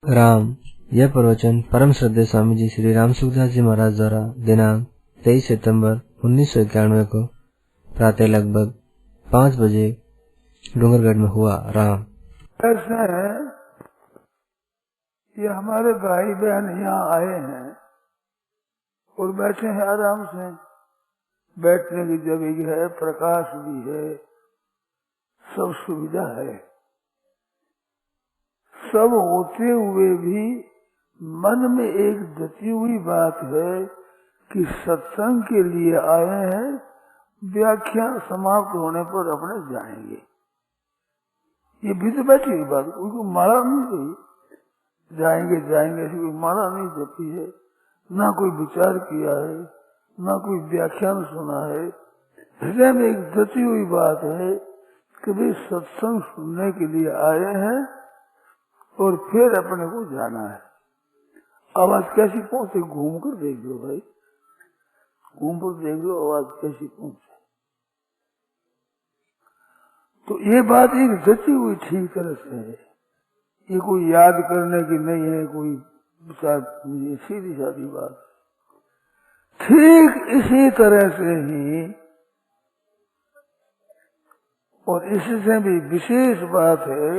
राम। यह प्रवचन परम श्रद्धेय स्वामी जी श्री राम सुखदास जी महाराज द्वारा दिनांक 23 सितंबर 1991 को प्रातः लगभग 5 बजे डूंगरगढ़ में हुआ। राम। ऐसा है कि हमारे भाई बहन यहाँ आए हैं और बैठे हैं आराम से। बैठने की जगह है, प्रकाश भी है, सब सुविधा है। सब होते हुए भी मन में एक जती हुई बात है कि सत्संग के लिए आए हैं, व्याख्यान समाप्त होने पर अपने जाएंगे। ये भी तो बैठी हुई बात, उनको माला नहीं गई जाएंगे जाएंगे, ऐसी कोई माला नहीं जपी है, ना कोई विचार किया है, ना कोई व्याख्यान सुना है। हृदय में एक जती हुई बात है कि भाई सत्संग सुनने के लिए आए हैं और फिर अपने को जाना है। आवाज कैसी पहुंचे, घूम कर देख लो भाई, घूम कर देख लो आवाज कैसी पहुंचे। तो ये बात एक जची हुई ठीक तरह से है, ये कोई याद करने की नहीं है, कोई सीधी सादी बात। ठीक इसी तरह से ही और इससे भी विशेष बात है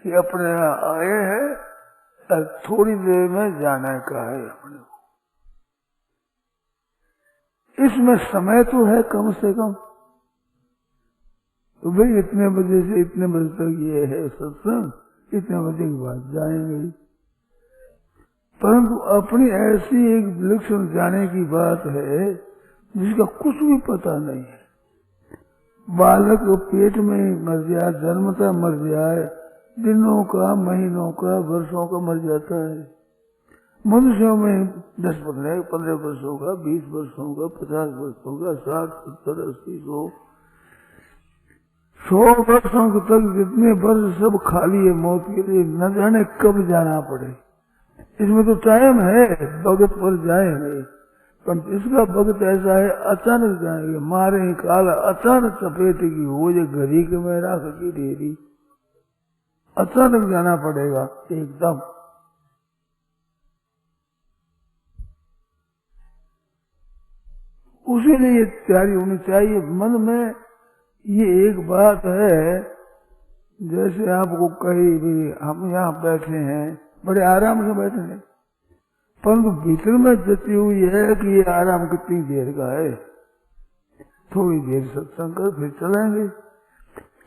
कि अपने यहाँ आए हैं और थोड़ी देर में जाने का है अपने को। इसमें समय तो है कम से कम, तो भाई इतने बजे से इतने बजे तक ये है सत्संग, इतने बजे के बाद जाएंगे। परंतु अपनी ऐसी एक विलक्षण जाने की बात है जिसका कुछ भी पता नहीं है। बालक पेट में मर जाए, जन्मता मर जाए, दिनों का, महीनों का, वर्षों का मर जाता है। मनुष्यों में 10-15 वर्षों का, 20 वर्षों का, 50 वर्षों का, 60, 70, 80, 100 वर्षों तक जितने वर्ष सब खाली है मौत के लिए, न जाने कब जाना पड़े। इसमें तो टाइम है, भगत पर जाएंगे, पर इसका भगत ऐसा है अचानक जाएंगे, मारे काला अचानक चपेटेगी, हो जे घड़ी के में राख की ढेरी, अचानक जाना पड़ेगा एकदम। उसी लिए तैयारी होनी चाहिए मन में। ये एक बात है, जैसे आपको कही भी हम यहाँ बैठे हैं, बड़े आराम से बैठे हैं, परंतु भीतर में जती हुई है कि ये आराम कितनी देर का है, थोड़ी देर सत्संग कर फिर चलेंगे।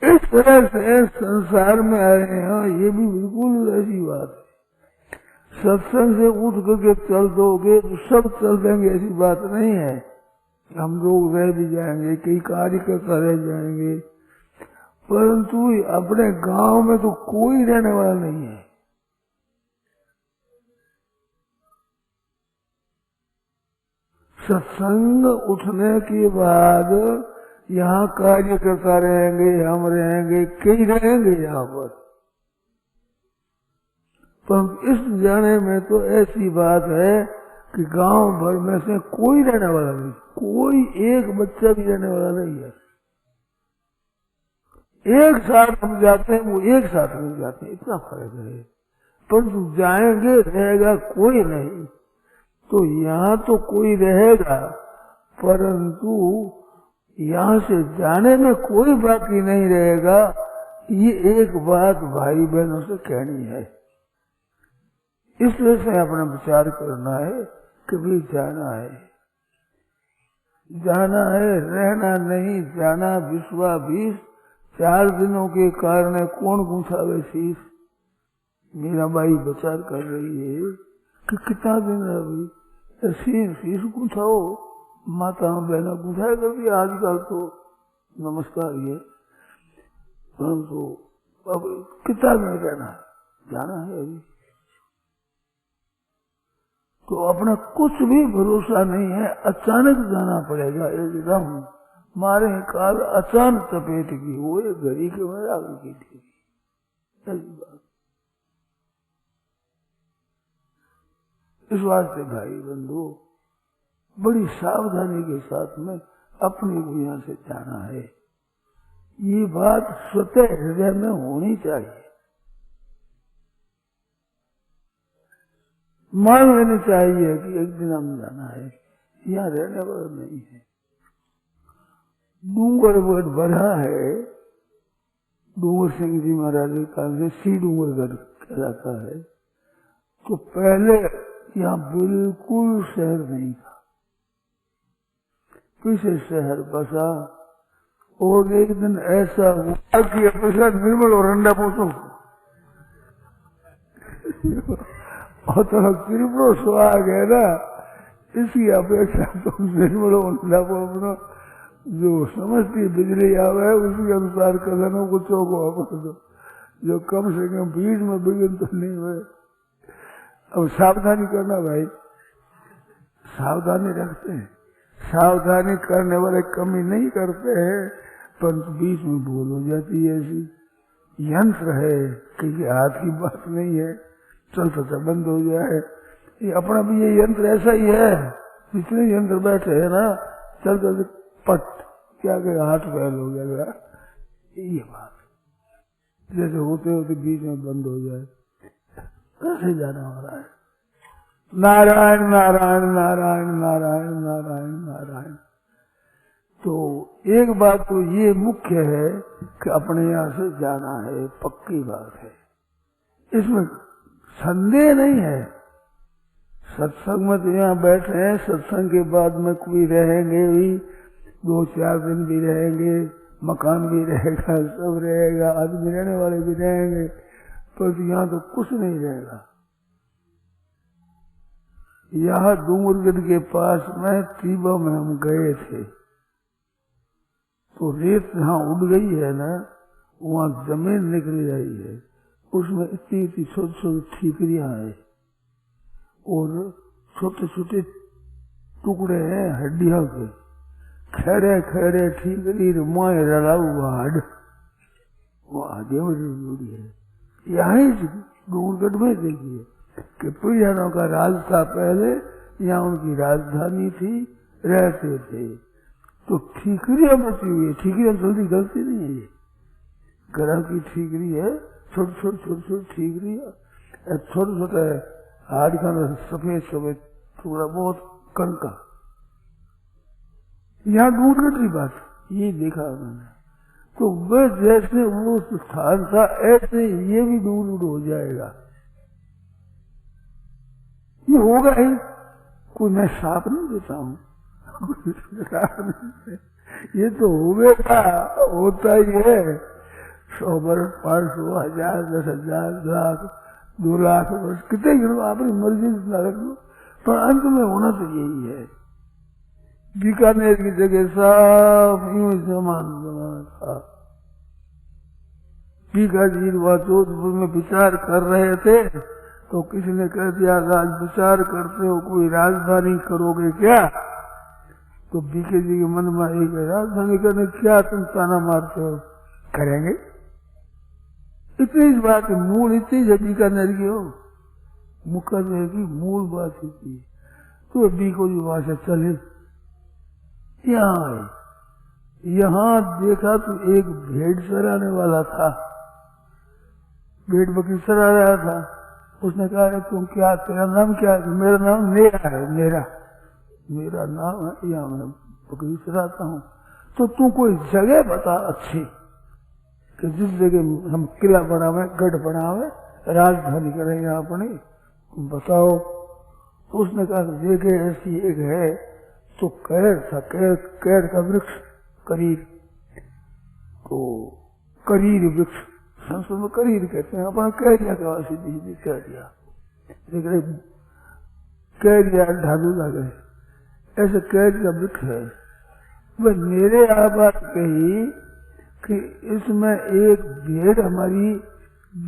इस तरह से संसार में आए हैं, ये भी बिल्कुल ऐसी बात है। सत्संग से उठ करके चल दोगे तो सब चल देंगे, ऐसी बात नहीं है। हम लोग रह भी जाएंगे, कई कार्य करता रह जाएंगे, परंतु अपने गांव में तो कोई रहने वाला नहीं है। सत्संग उठने के बाद यहाँ कार्य करता रहेंगे, हम रहेंगे, कई रहेंगे यहाँ पर। पर इस जाने में तो ऐसी बात है कि गांव भर में से कोई रहने वाला नहीं, कोई एक बच्चा भी रहने वाला नहीं है। एक साथ हम जाते हैं, वो एक साथ नहीं जाते, इतना फर्क है। परंतु जाएंगे, रहेगा कोई नहीं। तो यहाँ तो कोई रहेगा, परंतु यहाँ से जाने में कोई बाकी नहीं रहेगा। ये एक बात भाई बहनों से कहनी है। इसलिए से अपना विचार करना है कि भी जाना है, जाना है, रहना नहीं, जाना विश्वा 20। 4 दिनों के कारण कौन गुंथावे शीश। मीरा बाई विचार कर रही है कि कितना दिन है अभी, शीश गुंथाओ, माता बहना गुंथाया करती आजकल तो, नमस्कार ये, परंतु अब कितना दिन रहना है, जाना है अभी। तो अपना कुछ भी भरोसा नहीं है, अचानक जाना पड़ेगा एकदम। मारे काल अचानक चपेट की, वो एक घड़ी के में आग की थी, ऐसी बात। इस वास्ते भाई बंधु बड़ी सावधानी के साथ में अपने को यहाँ से जाना है। ये बात स्वतः हृदय में होनी चाहिए। मान लेनी चाहिए कि एक दिन हम जाना है, यहाँ रहने वाला नहीं है। डूंगर बहुत बड़ा है, डूंगर सिंह जी महाराज के काल से सी डूंगरगढ़ कहलाता है। तो पहले यहाँ बिल्कुल शहर नहीं था, पीछे शहर बसा। और एक दिन ऐसा हुआ कि अपेक्षा निर्मल और अंडा पोतों और तो त्रिपुर सुहाग है ना, इसकी अपेक्षा तो निर्मल और अंडा पोतों जो समझती बिजली आवे उसी अनुसार कदनों को चौको वापस दो, जो कम से कम बीच में बिगन तो नहीं हुए। अब सावधानी करना भाई, सावधानी रखते हैं, सावधानी करने वाले कमी नहीं करते हैं, परंतु बीच में भूल हो जाती है। ऐसी यंत्र है क्योंकि हाथ की बात नहीं है, चलता बंद हो जाए। ये अपना भी ये यंत्र ऐसा ही है, जितने यंत्र बैठे है ना, चलते पट क्या कर हाथ फैल हो गया, ये बात जैसे होते होते बीच में बंद हो जाए, ऐसे जाना हो रहा है। नारायण नारायण नारायण नारायण नारायण नारायण। तो एक बात तो ये मुख्य है कि अपने यहाँ से जाना है, पक्की बात है, इसमें संदेह नहीं है। सत्संग में तो यहाँ बैठे हैं, सत्संग के बाद में कोई रहेंगे भी, 2-4 दिन भी रहेंगे, मकान भी रहेगा, सब रहेगा, आदमी रहने वाले भी रहेंगे, पर यहाँ तो कुछ नहीं रहेगा। यहाँ डूंगरगढ़ के पास में तीबा में हम गए थे, तो रेत जहाँ उड़ गई है ना, वहाँ जमीन निकली रही है, उसमें इतनी इतनी छोटी छोटी ठीकरियां हैं और छोटे छोटे टुकड़े हैं हड्डियों के, खड़े खड़े ठीकरी रुमाए रला हुआ हड, वो आगे जुड़ी है। यहाँ डूंगरगढ़ में देखिए कि पुरानों का राज था पहले, यहाँ उनकी राजधानी थी, रहते थे। तो ठीकरियां बची हुई है, ठीकरियां जल्दी गलती नहीं है, ये गरह की ठीकरी है, छोटे छोटे छोटे छोटे ठीकरी, छोटे छोटे हाथ का सफेद सफेद थोड़ा बहुत कणका। यहाँ डूंगरगढ़ की बात ये देखा मैंने, तो वह जैसे वो स्थान था ऐसे ये भी डूंगरगढ़ हो जाएगा, ये होगा ही। कोई मैं साफ नहीं देता हूँ ये तो होगा, होता ही है। 100 वर्ष, 500, 1000, 10,000, लाख, 2 लाख वर्ष, कितने गिनो अपनी मर्जी से रख लो, पर अंत में होना तो यही है। बीकानेर की जगह सब यूं समान था। बीका जी वह जोधपुर में विचार कर रहे थे, तो किसी ने कह दिया आज विचार करते हो कोई राजधानी करोगे क्या? तो बीके जी के मन में एक राजधानी करने क्या तुम ताना मारते हो? करेंगे। इतनी इस बात मूल इतनी जब बीकानेर की हो, मुकदमे की मूल बात इतनी। तो बीको जी वहां से चले, यहाँ आए, यहाँ देखा तो एक भेड़ चराने वाला था, भेड़ बकरी चरा रहा था। उसने कहा तुम क्या, तेरा नाम क्या है? मेरा नाम नेरा है, मेरा नाम है, यहाँ मैं बकरी चराता हूँ। तो तू कोई जगह बता अच्छी कि जिस जगह हम किला बनावे, गढ़ बनावे, राजधानी करें यहाँ अपनी, बताओ। तो उसने कहा जगह ऐसी एक है, तो कैर था, कैर का वृक्ष करीर, तो करीर वृक्ष संस्कृत में करीर कहते हैं, अपना कह दिया के वासी भी कह दिया, लेकिन कह दिया ढालू लगे, ऐसे कह दिया वृक्ष है। वह मेरे आ बात कही कि इसमें एक भेड़ हमारी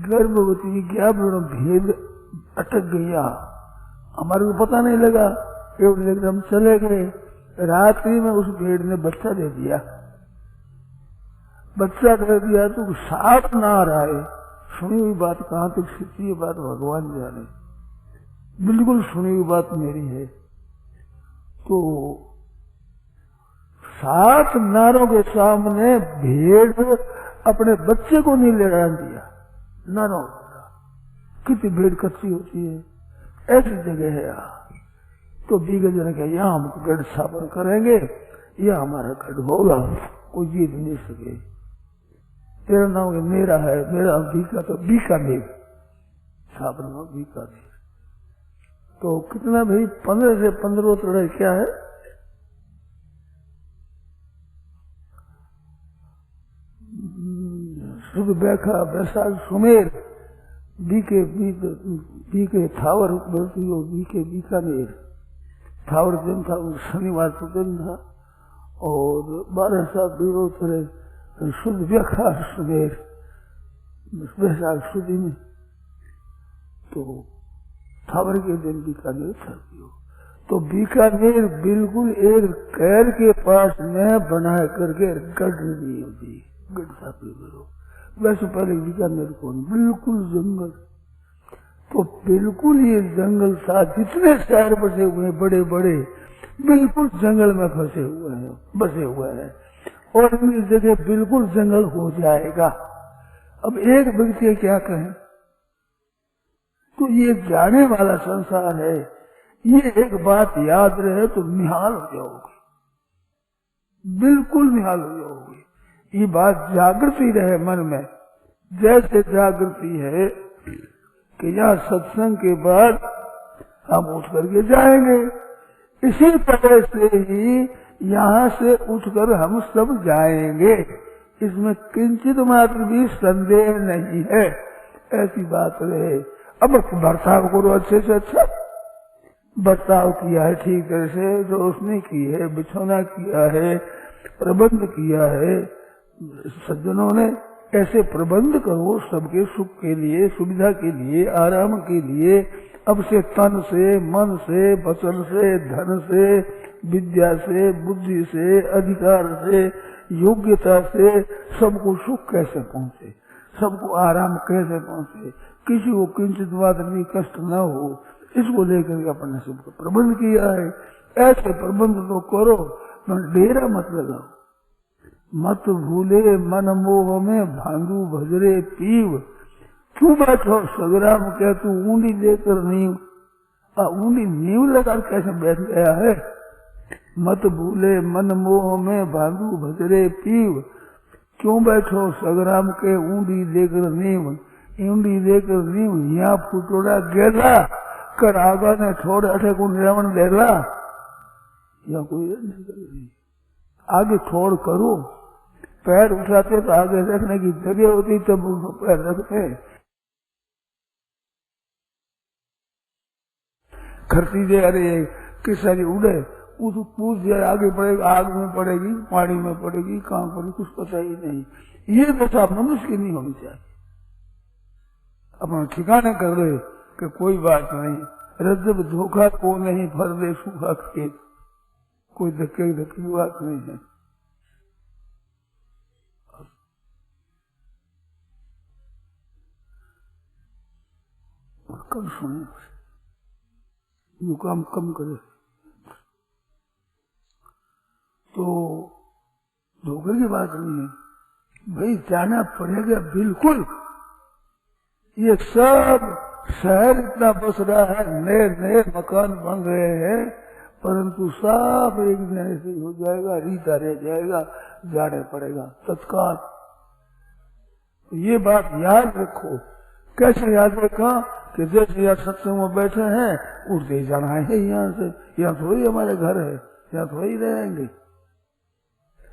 गर्भवती क्या भेद अटक गया, हमारे को पता नहीं लगा, लेकिन हम चले गए, रात्रि में उस भेड़ ने बच्चा दे दिया, बच्चा दे दिया तो साफ ना आए। सुनी हुई बात कहाँ तक सच्ची है, बात भगवान जाने, बिल्कुल सुनी हुई बात मेरी है। तो 7 नारों के सामने भेड़ अपने बच्चे को नहीं ले दिया, नारों कितनी भेड़ कच्ची होती है, ऐसी जगह है यहाँ। तो बीगज ने कहा यहाँ हम गढ़ स्थापन करेंगे, यह हमारा गढ़ होगा, कोई जीत नहीं सके। तेरा नाम मेरा है, मेरा बीका, तो बीकानेर स्थापना हुआ बीकानेर। तो कितना भाई 15 से 15 तरह क्या है, शुभ बैखा बैसाख सुमेर, बीके थावर बोलती हो, बीकानेर थावर दिन था, शनिवार को दिन था, और 12 साल 2 तरह शुद्ध बैखा सुमेर बैसाख सुदी में। तो थावर के दिन बीकानेर सर्दी हो। तो बीकानेर बिल्कुल एक कैर के पास में बना करके गढ़ नहीं होती, गढ़ स्थापित करो। वैसे पहले बीकानेर को बिल्कुल जंगल, तो बिल्कुल ये जंगल था, जितने शहर बसे हुए हैं बड़े बड़े बिल्कुल जंगल में फंसे हुए हैं, बसे हुए हैं, और इनकी जगह बिल्कुल जंगल हो जाएगा। अब एक व्यक्ति क्या कहें, तो ये जाने वाला संसार है, ये एक बात याद रहे तो निहाल हो जाओगे, बिल्कुल निहाल हो जाओगे। ये बात जागृति रहे मन में, जैसे जागृति है कि यहाँ सत्संग के बाद हम उठ करके जाएंगे, इसी तरह से ही यहाँ से उठकर हम सब जाएंगे, इसमें किंचित मात्र भी संदेह नहीं है। ऐसी बात रहे। अब बर्ताव करो अच्छे से अच्छा, बर्ताव किया है ठीक तरह से, रोशनी की है, बिछौना किया है, प्रबंध किया है सज्जनों ने, ऐसे प्रबंध करो सबके सुख के लिए, सुविधा के लिए, आराम के लिए। अब से तन से, मन से, वचन से, धन से, विद्या से, बुद्धि से, अधिकार से, योग्यता से सबको सुख कैसे पहुँचे, सबको आराम कैसे पहुँचे, किसी को किंचित मात्र भी कष्ट न हो, इसको लेकर अपने सबको प्रबंध किया है। ऐसे प्रबंध तो करो, डेरा मत लगाओ। मत भूले मन मोह में भांगू भजरे पीव, क्यों बैठो सगराम क्या तू ऊंडी लेकर नींव, ऊंडी नींव लगा कैसे बैठ गया है। मत भूले मन मोह में भांगू भजरे पीव, क्यों बैठो सगराम के ऊंडी लेकर नींव, ऊंडी लेकर नींव यहाँ फुटोड़ा गेला कर आगा ने छोड़ अठे को रावण लेला, या कोई नहीं, आगे छोड़ करो। पैर उठाते तो आगे रखने की जगह होती तब पैर रखते, खरती दे अरे किस सारी उड़े उस पूछ दिया, आगे पड़ेगा, आग में पड़ेगी, पानी में पड़ेगी, कहाँ पड़ेगी कुछ पता ही नहीं। ये दशा मनुष्य की नहीं होनी चाहिए। अपना ठिकाने कर ले कि कोई बात नहीं, रज्जब धोखा को नहीं भर दे सूखा खेत, कोई धक्के धक्की बात नहीं है। कम सुने, यू काम कम करे तो धोखे की बात नहीं है भाई, जाना पड़ेगा बिल्कुल। ये सब शहर इतना बस रहा है, नए नए मकान बन रहे हैं, परंतु सब एक दिन ऐसे हो जाएगा, रीता रह जाएगा, जाने पड़ेगा तत्काल। ये बात याद रखो। कैसे याद रखा कि जैसे यहाँ सत्संग में बैठे हैं, उठते ही जाना है यहाँ से, यहाँ थोड़ी हमारे घर है, यहाँ थोड़ी रहेंगे।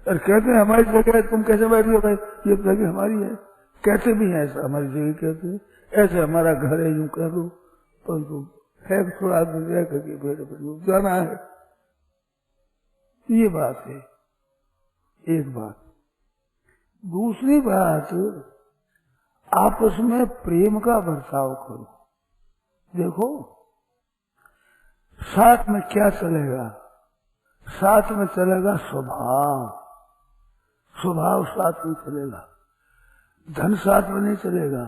और कहते हैं हमारी जगह है, तुम कैसे बैठ गए भाई, ये जगह हमारी है, कहते भी हैं ऐसा, हमारी जगह कहते हैं, ऐसे हमारा घर है यूं कह दो, परंतु है थोड़ा आदमी रह करके बैठ जाना है। ये बात है एक बात। दूसरी बात, आपस में प्रेम का बर्ताव करो। देखो साथ में क्या चलेगा, साथ में चलेगा स्वभाव, स्वभाव साथ में चलेगा, धन साथ में नहीं चलेगा,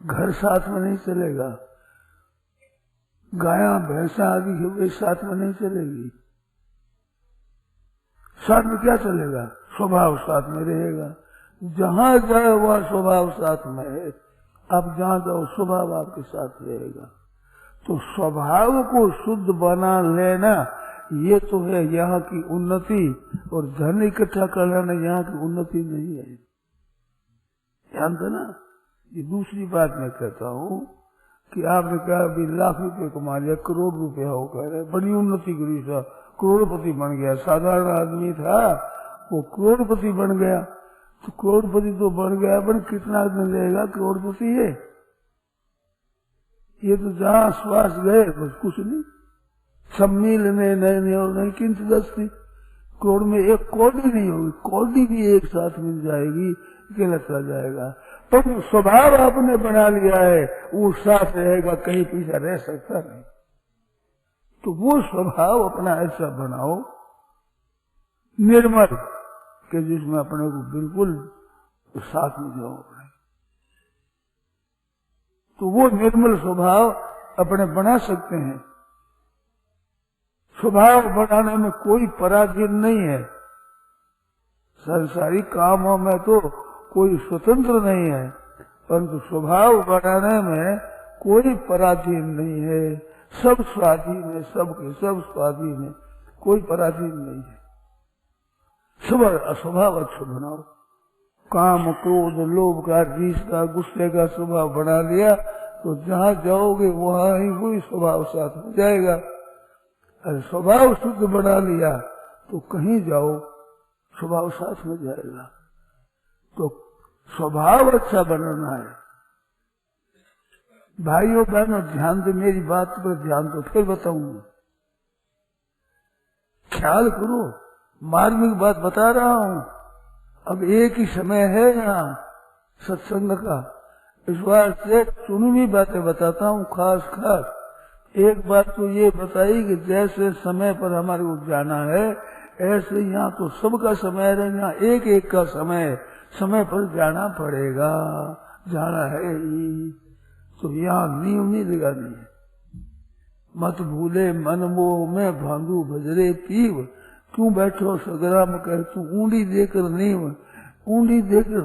घर साथ में नहीं चलेगा, गाया भैंसा आदि वे साथ में नहीं चलेगी। साथ में क्या चलेगा, स्वभाव साथ में रहेगा। जहां जाए वह स्वभाव साथ में है, आप जहां जाओ स्वभाव आपके साथ रहेगा। तो स्वभाव को शुद्ध बना लेना ये तो है यहाँ की उन्नति, और धन इकट्ठा कर लेना यहाँ की उन्नति नहीं है। ध्यान देना। ये दूसरी बात मैं कहता हूँ कि आपने कहा अभी लाख रुपए कमा लिया, करोड़ रुपए हो कह रहे, बड़ी उन्नति करी, करोड़पति बन गया। साधारण आदमी था वो करोड़पति बन गया, तो करोड़पति तो बन गया, पर कितना दिन रहेगा करोड़पति है? ये तो जहाँ श्वास गए बस कुछ नहीं, सब मिलने नहीं और नहीं किंच दस्ती। करोड़ में एक कौड़ी नहीं होगी, कौड़ी भी एक साथ मिल जाएगी, अकेला चला जाएगा। पर स्वभाव आपने बना लिया है वो साथ रहेगा, कहीं पीछे रह सकता नहीं। तो वो स्वभाव अपना ऐसा बनाओ निर्मल कि जिसमें अपने को बिल्कुल साथ में जाओ अपने। तो वो निर्मल स्वभाव अपने बना सकते हैं। स्वभाव बनाने में कोई पराधीन नहीं है। संसारी कामों में तो कोई स्वतंत्र नहीं है, परंतु स्वभाव बनाने में कोई पराधीन नहीं है। सब स्वाधीन है, सबके सब स्वाधीन है, कोई पराधीन नहीं है। स्वभाव अच्छा बनाओ। काम, क्रोध, लोभ का, रीस का, गुस्से का स्वभाव बना लिया तो जहाँ जाओगे वहाँ ही वही स्वभाव साथ हो जाएगा। अरे स्वभाव शुद्ध बना लिया तो कहीं जाओ स्वभाव साथ में जाएगा। तो स्वभाव अच्छा बनाना है। भाइयों बहनों ध्यान दे, मेरी बात पर ध्यान दो, फिर बताऊंगा। ख्याल करो, मार्मिक बात बता रहा हूँ। अब एक ही समय है यहाँ सत्संग का, इस बार से चुनी बातें बताता हूँ। खास एक बात तो ये बताई कि जैसे समय पर हमारे को जाना है ऐसे यहाँ तो सबका समय है, यहाँ एक एक का समय पर जाना पड़ेगा, जाना है ही। तो यहाँ नींव नहीं लगानी है। मत भूले मन मोह में भांगू भजरे पीव, क्यों बैठो सगराम कह तू ऊंडी देकर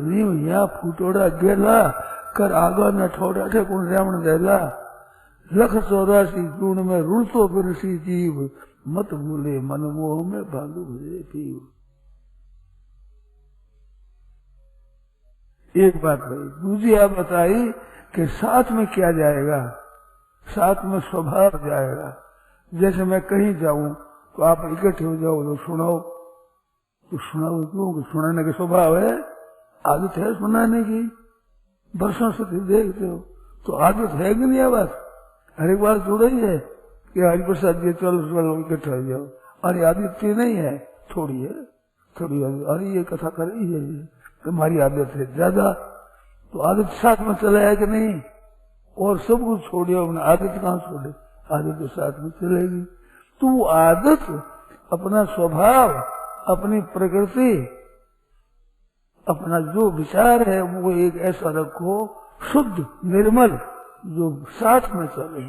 नींव यहाँ फूटोड़ा गेला कर आगा न ठोड़ा ठेकुन रावण देला। लख 84 जून में रुलतो बिरसी जीव, मत भूले मन मोह में भांगू भजरे पीव। एक बात भाई। दूसरी आप बताई कि साथ में क्या जाएगा, साथ में स्वभाव जाएगा। जैसे मैं कहीं जाऊं तो आप इकट्ठे हो जाओ तो सुनाओ, तो सुनाओ क्यों? सुनाने का स्वभाव है, आदत है सुनाने की, वर्षों से देखते हो तो आदत है कि नहीं? आवाज हर एक बार जुड़ ही है कि हरिप्रसाद जी चलो इकट्ठे हो जाओ। अरे आदत नहीं है, थोड़ी है, थोड़ी। अरे ये कथा कर रही है, तुम्हारी आदत है ज्यादा, तो आदत साथ में चला है कि नहीं? और सब कुछ छोड़िए, आदत कहाँ छोड़े? आदत तो साथ में चलेगी। तो वो आदत, अपना स्वभाव, अपनी प्रकृति, अपना जो विचार है वो एक ऐसा रखो शुद्ध निर्मल जो साथ में चले।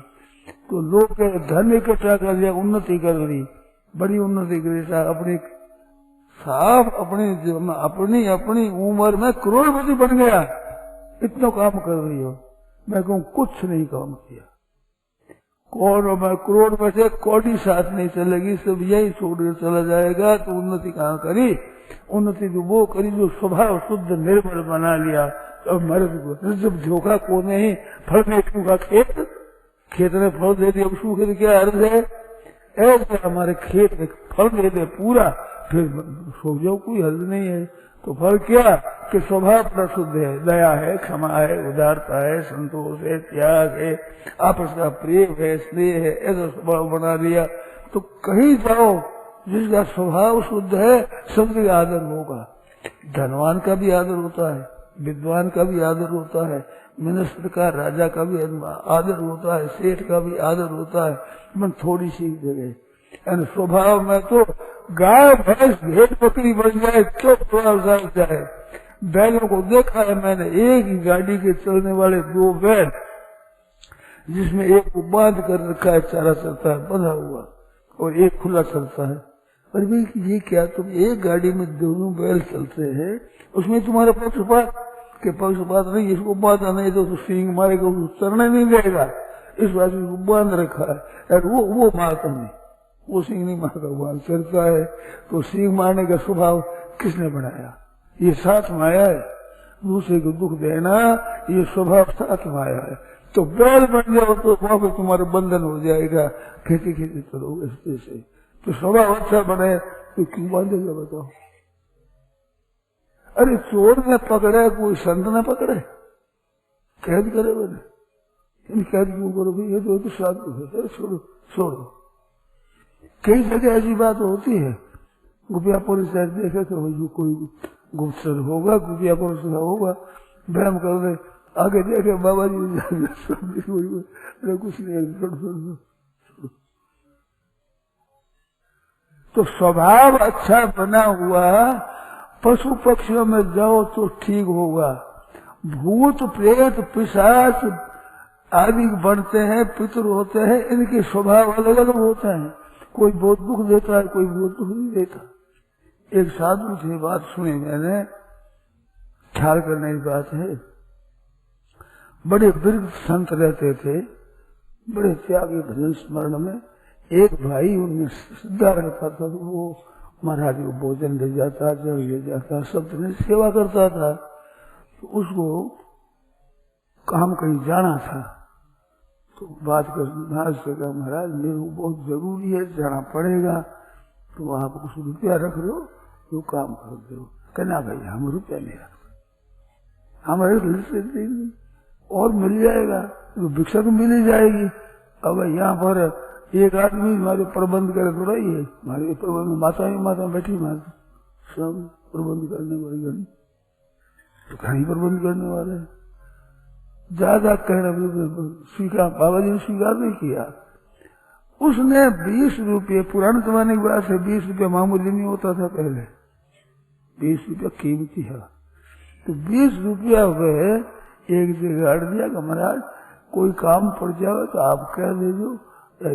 तो लोग धन इकट्ठा कर लिया, उन्नति कर ली, बड़ी उन्नति करी, अपनी साफ अपनी उम्र में करोड़पति बन गया, इतना काम कर रही हो। मैं कहूँ कुछ नहीं काम किया। करोड़ में से कौड़ी साथ नहीं चलेगी, सब यही छोड़ चला जाएगा। तो उन्नति कहाँ करी? उन्नति तो वो करी जो स्वभाव शुद्ध निर्मल बना लिया। तो मर्द जब झोंका को नहीं, फल में सूखा खेत ने फल दे दिया, सूखे तो क्या अर्थ है? ऐसे हमारे खेत में फल दे दे पूरा, फिर सो जाओ, कोई हर्ज नहीं है। तो फल क्या कि स्वभाव अपना शुद्ध है, दया है, क्षमा है, उदारता है, संतोष है, त्याग है, आपस का प्रेम है, स्नेह है, ऐसा स्वभाव बना लिया। तो कहीं जाओ जिसका स्वभाव शुद्ध है सबका आदर होगा। धनवान का भी आदर होता है, विद्वान का भी आदर होता है, मिनिस्टर का, राजा का भी आदर होता है, सेठ का भी आदर होता है। मन थोड़ी सी जगह स्वभाव में तो गाय भैंस भेड़ बकरी बन जाए तो थोड़ा जाए। बैलों को देखा है मैंने, एक ही गाड़ी के चलने वाले 2 बैल, जिसमें एक को बांध कर रखा है, चारा चलता है बंधा हुआ, और एक खुला चलता है। पर भाई ये क्या, तुम एक गाड़ी में दोनों बैल चलते हैं, उसमें तुम्हारा पक्षपात के पक्षपात नहीं, इसको बांधा नहीं तो सींग मारेगा, उसको चलने नहीं देगा। इस बात को बांध रखा है। और वो मारता नहीं, वो सिंह नहीं मारता, वो चलता है। तो सिंह मारने का स्वभाव किसने बनाया? ये साथ माया है, दूसरे को दुख देना ये स्वभाव साथ माया है। तो बैल बन जाओ तो वहां पर तुम्हारा बंधन हो जाएगा, खेती खेती करोगे इससे से। तो स्वभाव अच्छा बने तो क्यों बांधेगा बताओ? अरे चोर ने पकड़ा, कोई संत ने पकड़े, कैद करे बोले, इन कैद क्यों करो भाई? ये तो साधु है, छोड़ो छोड़ो। कई जगह ऐसी बात होती है। गुफिया पुलिस देखे तो कोई गुप्तचर होगा, गुफिया पुलिस होगा, भ्रम कर दे, आगे देखे बाबा जी कुछ नहीं। तो स्वभाव अच्छा बना हुआ पशु पक्षियों में जाओ तो ठीक होगा। भूत प्रेत पिशाच आदि बनते हैं, पितृ होते हैं, इनके स्वभाव अलग अलग होते हैं। कोई बहुत दुख देता है, कोई बहुत दुख नहीं देता। एक साधु से बात सुनी मैंने, ख्याल करने की बात है। बड़े वृद्ध संत रहते थे, बड़े त्यागी भजन स्मरण में। एक भाई उनमें सिद्धा रहता था, तो वो महाराज को भोजन ले जाता, जल ले जाता, सब तरह सेवा करता था। तो उसको काम कहीं जाना था, तो बात कर महाराज से कहा, महाराज मेरे को बहुत जरूरी है, जाना पड़ेगा, तो आप कुछ रुपया रख लो, तो काम कर दो। कहना भाई हम रुपया नहीं रखते, हमारे और मिल जाएगा, तो भिक्षा तो मिल ही जाएगी। अब यहाँ पर एक आदमी हमारे प्रबंध करे थोड़ा ही है, हमारे प्रबंध माता बैठी माता सब प्रबंध करने वाले, तो कहीं प्रबंध करने वाले ज्यादा कहना स्वीकार, बाबा जी ने स्वीकार नहीं किया। उसने 20 रुपये, पुराने जमाने की बात है, 20 रुपये मामूली नहीं होता था पहले, 20 रुपया कीमती है। तो 20 रुपया हुए एक जगह अड़ दिया कि महाराज कोई काम पड़ जाए तो आप कह दीजिए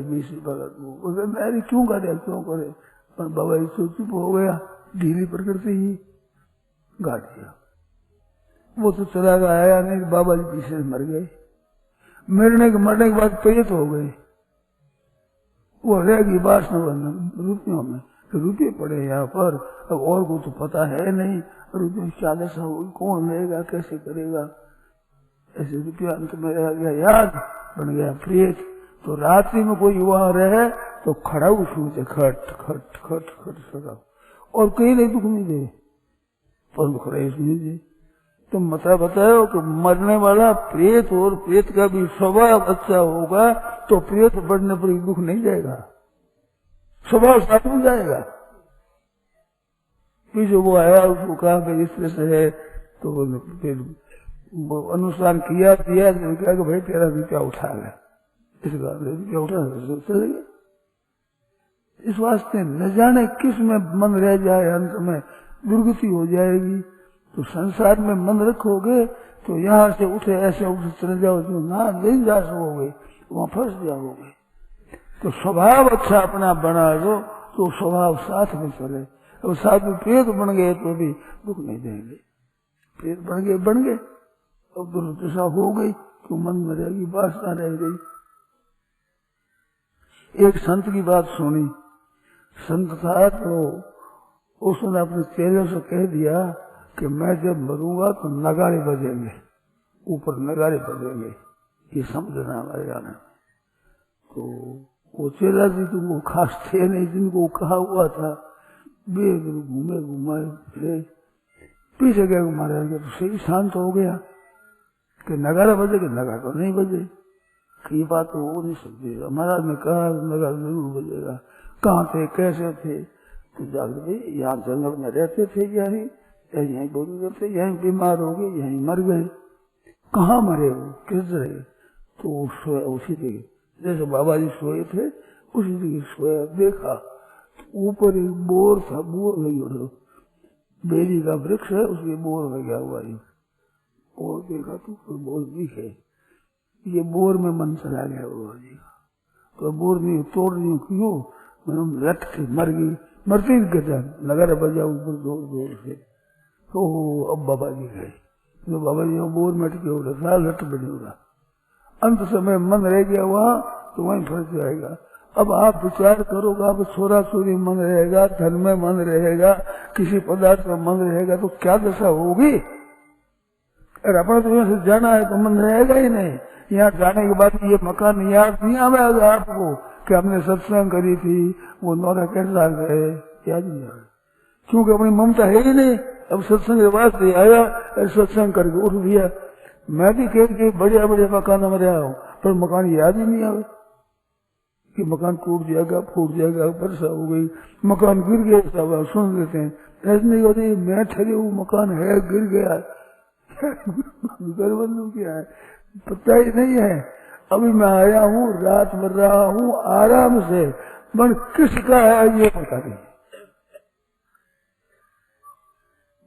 20 रुपया। मेरी क्यों करे, क्यों करे? पर बाबा जी तो चुप हो गया, ढीली प्रकृति ही गा दिया। वो तो चला गया, आया नहीं, बाबा जी पीछे मर गए। मरने के बाद प्रेत हो गए। वो रहेगी वासना रुपयों में, तो रुपये पड़े यहाँ पर। अब और को तो पता है नहीं, रुपये क्या दशा होगी, कौन लेगा, कैसे करेगा। ऐसे रुपया अंत में रह गया, याद बन गया प्रेत। तो रात्रि में कोई वहां रहे तो खड़ा उठे, खट खट खट खट सका, और कहीं नहीं दुख नहीं दे, पर खड़ा इसमें दे। तो मतलब बताओ कि मरने वाला प्रेत, और प्रेत का भी स्वभाव अच्छा होगा तो प्रेत बढ़ने पर दुख नहीं जाएगा, स्वभाव साथ में जाएगा। फिर जो वो आया उसको कहा भाई इस तरह से है, तो फिर अनुसार किया तो क्या कि भाई तेरा रुपया उठा ले, इसका रुपया उठा चले गए। इस वास्ते न जाने किस में मन रह जाए, अंत में दुर्गति हो जाएगी। तो संसार में मन रखोगे तो यहाँ से उठे ऐसे उठ चले जाओ, जो ना नहीं जा सकोगे वहां फंस जाओगे। तो स्वभाव अच्छा अपना बना दो तो स्वभाव साथ में चले। और साथ में प्रेत बन गए तो भी दुख नहीं देंगे, प्रेत बन गए अब दुर्दशा हो गई तो मन में रहेगी, वासना रह गई। एक संत की बात सुनी, संत था तो उसने अपने चेले से कह दिया कि मैं जब मरूंगा तो नगाड़े बजेंगे, ऊपर नगाड़े बजेंगे, ये समझना हमारे जाने। तो वो चेला जी तो वो खास थे नहीं, जिनको कहा हुआ था, वे घूमे घुमाए फिरे, पीछे गए महाराज तो सही शांत हो गया कि नगाड़ा बजे, कि नगाड़ा तो नहीं बजे। ये बात तो हो नहीं सकती, महाराज ने कहा नगाड़ा जरूर बजेगा। कहाँ थे, कैसे थे? तो जाकर भाई यहाँ जंगल में रहते थे, यहीं बोल थे, यहीं बीमार हो गए, यहीं मर गए। कहाँ मरे हो, किस रहे? तो सोया उसी जगह, जैसे बाबा जी सोए थे उसी जगह सोया। देखा ऊपर एक बोर था, बोर लगी उधर, बेली का वृक्ष है, उसके बोर लगा हुआ है। और देखा तो बोर दिखे, ये बोर में मन चला गया बाबा जी का। तो बोर नहीं तोड़ नहीं, क्यों? मैंने लट के मर गई, मरते ही गजा नगर बजा ऊपर जोर जोर से। तो अब बाबा जी गए, तो बाबा जी बोर में अटके हो रहा, लट बने हो रहा। अंत समय मन रह गया वहाँ तो वहीं फंस जाएगा। अब आप विचार करोगे, अब छोरा छोरी मन रहेगा, धन में मन रहेगा, किसी पदार्थ में मन रहेगा तो क्या दशा होगी। अरे अपना तो यहाँ से जाना है तो मन रहेगा ही नहीं। यहाँ जाने के बाद ये मकान याद नहीं आवेगा आपको कि हमने सत्संग करी थी, वो नौरा कैसा गए, याद नहीं आएगा, क्योंकि अपनी ममता है ही नहीं। अब सत्संग के बाद से आया, सत्संग करके उठ गया। मैं भी कह बढ़िया बढ़िया मकान में रहा हूँ, पर मकान याद ही नहीं आवे कि मकान टूट जाएगा, फूट जाएगा, वर्षा हो गई, मकान गिर गया, सब सुन लेते हैं। ऐसे नहीं होती, मैं ठहरे वो मकान है गिर गया, घर बंद क्या है पता ही नहीं है। अभी मैं आया हूँ, रात भर रहा हूँ आराम से, मन किसका है ये पता नहीं।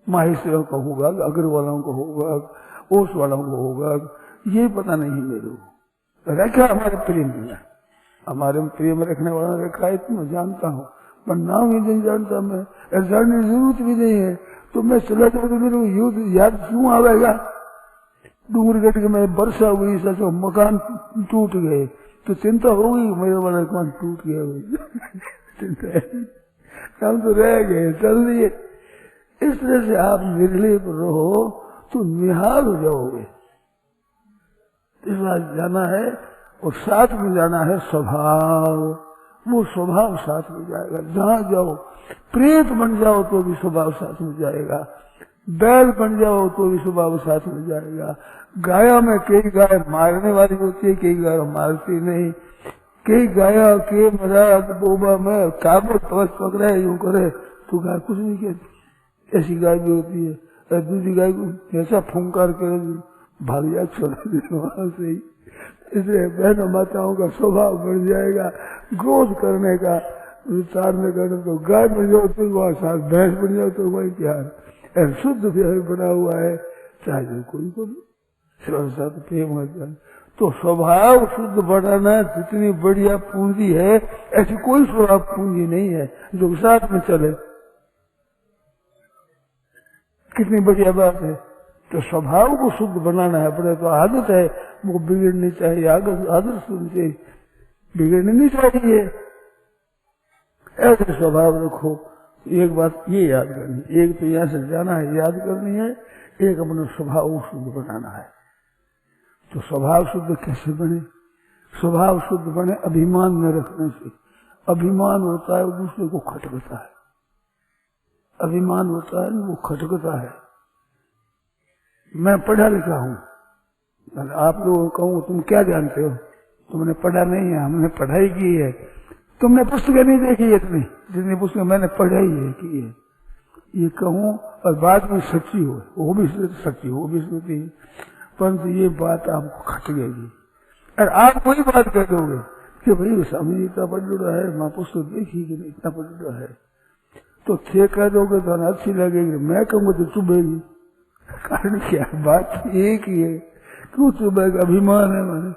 माहेश्वरों का होगा, अग्रवालों का होगा, ओस वालों को होगा, ये पता नहीं मेरे को। रखा हमारे प्रेम में, हमारे प्रेम रखने वाला रखा है, इतना जानता हूँ, पर नाम ही नहीं जानता मैं, जानने की जरूरत भी नहीं है। तो मैं चला जाऊँ तो मेरे युद्ध याद क्यों आवेगा। डूंगरगढ़ के में वर्षा हुई, सचो मकान टूट गए तो चिंता होगी, मेरे वाला मकान टूट गया चिंता हम तो रह गए, चल दिए। इस तरह से आप निर्लेप रहो तो निहाल हो जाओगे। इस बात जाना है और साथ में जाना है स्वभाव, वो स्वभाव साथ में जाएगा। जहाँ जाओ, प्रेत बन जाओ तो भी स्वभाव साथ में जाएगा, बैल बन जाओ तो भी स्वभाव साथ में जाएगा। गाया में कई गाय मारने वाली होती है, कई गाय मारती नहीं। कई गाया के मरा बोबा में काबत पकड़ा यूं करे तो गाय कुछ नहीं कहती, ऐसी गाय भी होती है। दूसरी गाय को ऐसा फुंकार कर भाग जा छोड़ वहां से ही। इसलिए बहनों माताओं का स्वभाव बढ़ जाएगा, क्रोध करने का, विचारने का। तो गाय बन जाओ तो वहां साथ, भैंस बन जाओ तो वही प्यार, शुद्ध प्यार बना हुआ है, चाहे कोई को साथ प्रेम हो जाए। तो स्वभाव शुद्ध बनाना जितनी बढ़िया पूंजी है, ऐसी कोई स्वभाव पूंजी नहीं है जो साथ में चले। कितनी बढ़िया बात है। तो स्वभाव को शुद्ध बनाना है, अपने तो आदत है वो बिगड़नी चाहिए, आदत सुननी चाहिए, बिगड़नी नहीं चाहिए। ऐसे स्वभाव रखो। एक बात ये याद करनी, एक तो यहाँ से जाना है याद करनी है, एक अपना स्वभाव शुद्ध बनाना है। तो स्वभाव शुद्ध कैसे बने? स्वभाव शुद्ध बने अभिमान न रखने से। अभिमान होता है वो दूसरे को खटकता है, अभिमान होता है वो खटकता है। मैं पढ़ा लिखा हूँ, आप लोगों को कहूँ तुम क्या जानते हो, तुमने पढ़ा नहीं है, हमने पढ़ाई की है। तुमने पुस्तकें नहीं देखी है इतनी जितनी पुस्तकें मैंने पढ़ाई है की है, ये कहूँ और बात में सच्ची हो, वो भी सच्ची हो, वो भी सच्ची, परंतु ये बात आपको खटकेगी। और आप वही बात कह दोगे कि भाई स्वामी इतना पढ़ रहा है, मैं पुस्तक देखी कि इतना पढ़ रहा है, तो थे कह दोगे तो अच्छी लगेगी, मैं कहूँगा तो चुभेगी। कारण क्या, बात एक ही है, क्यों चुभेगा? अभिमान है मैंने।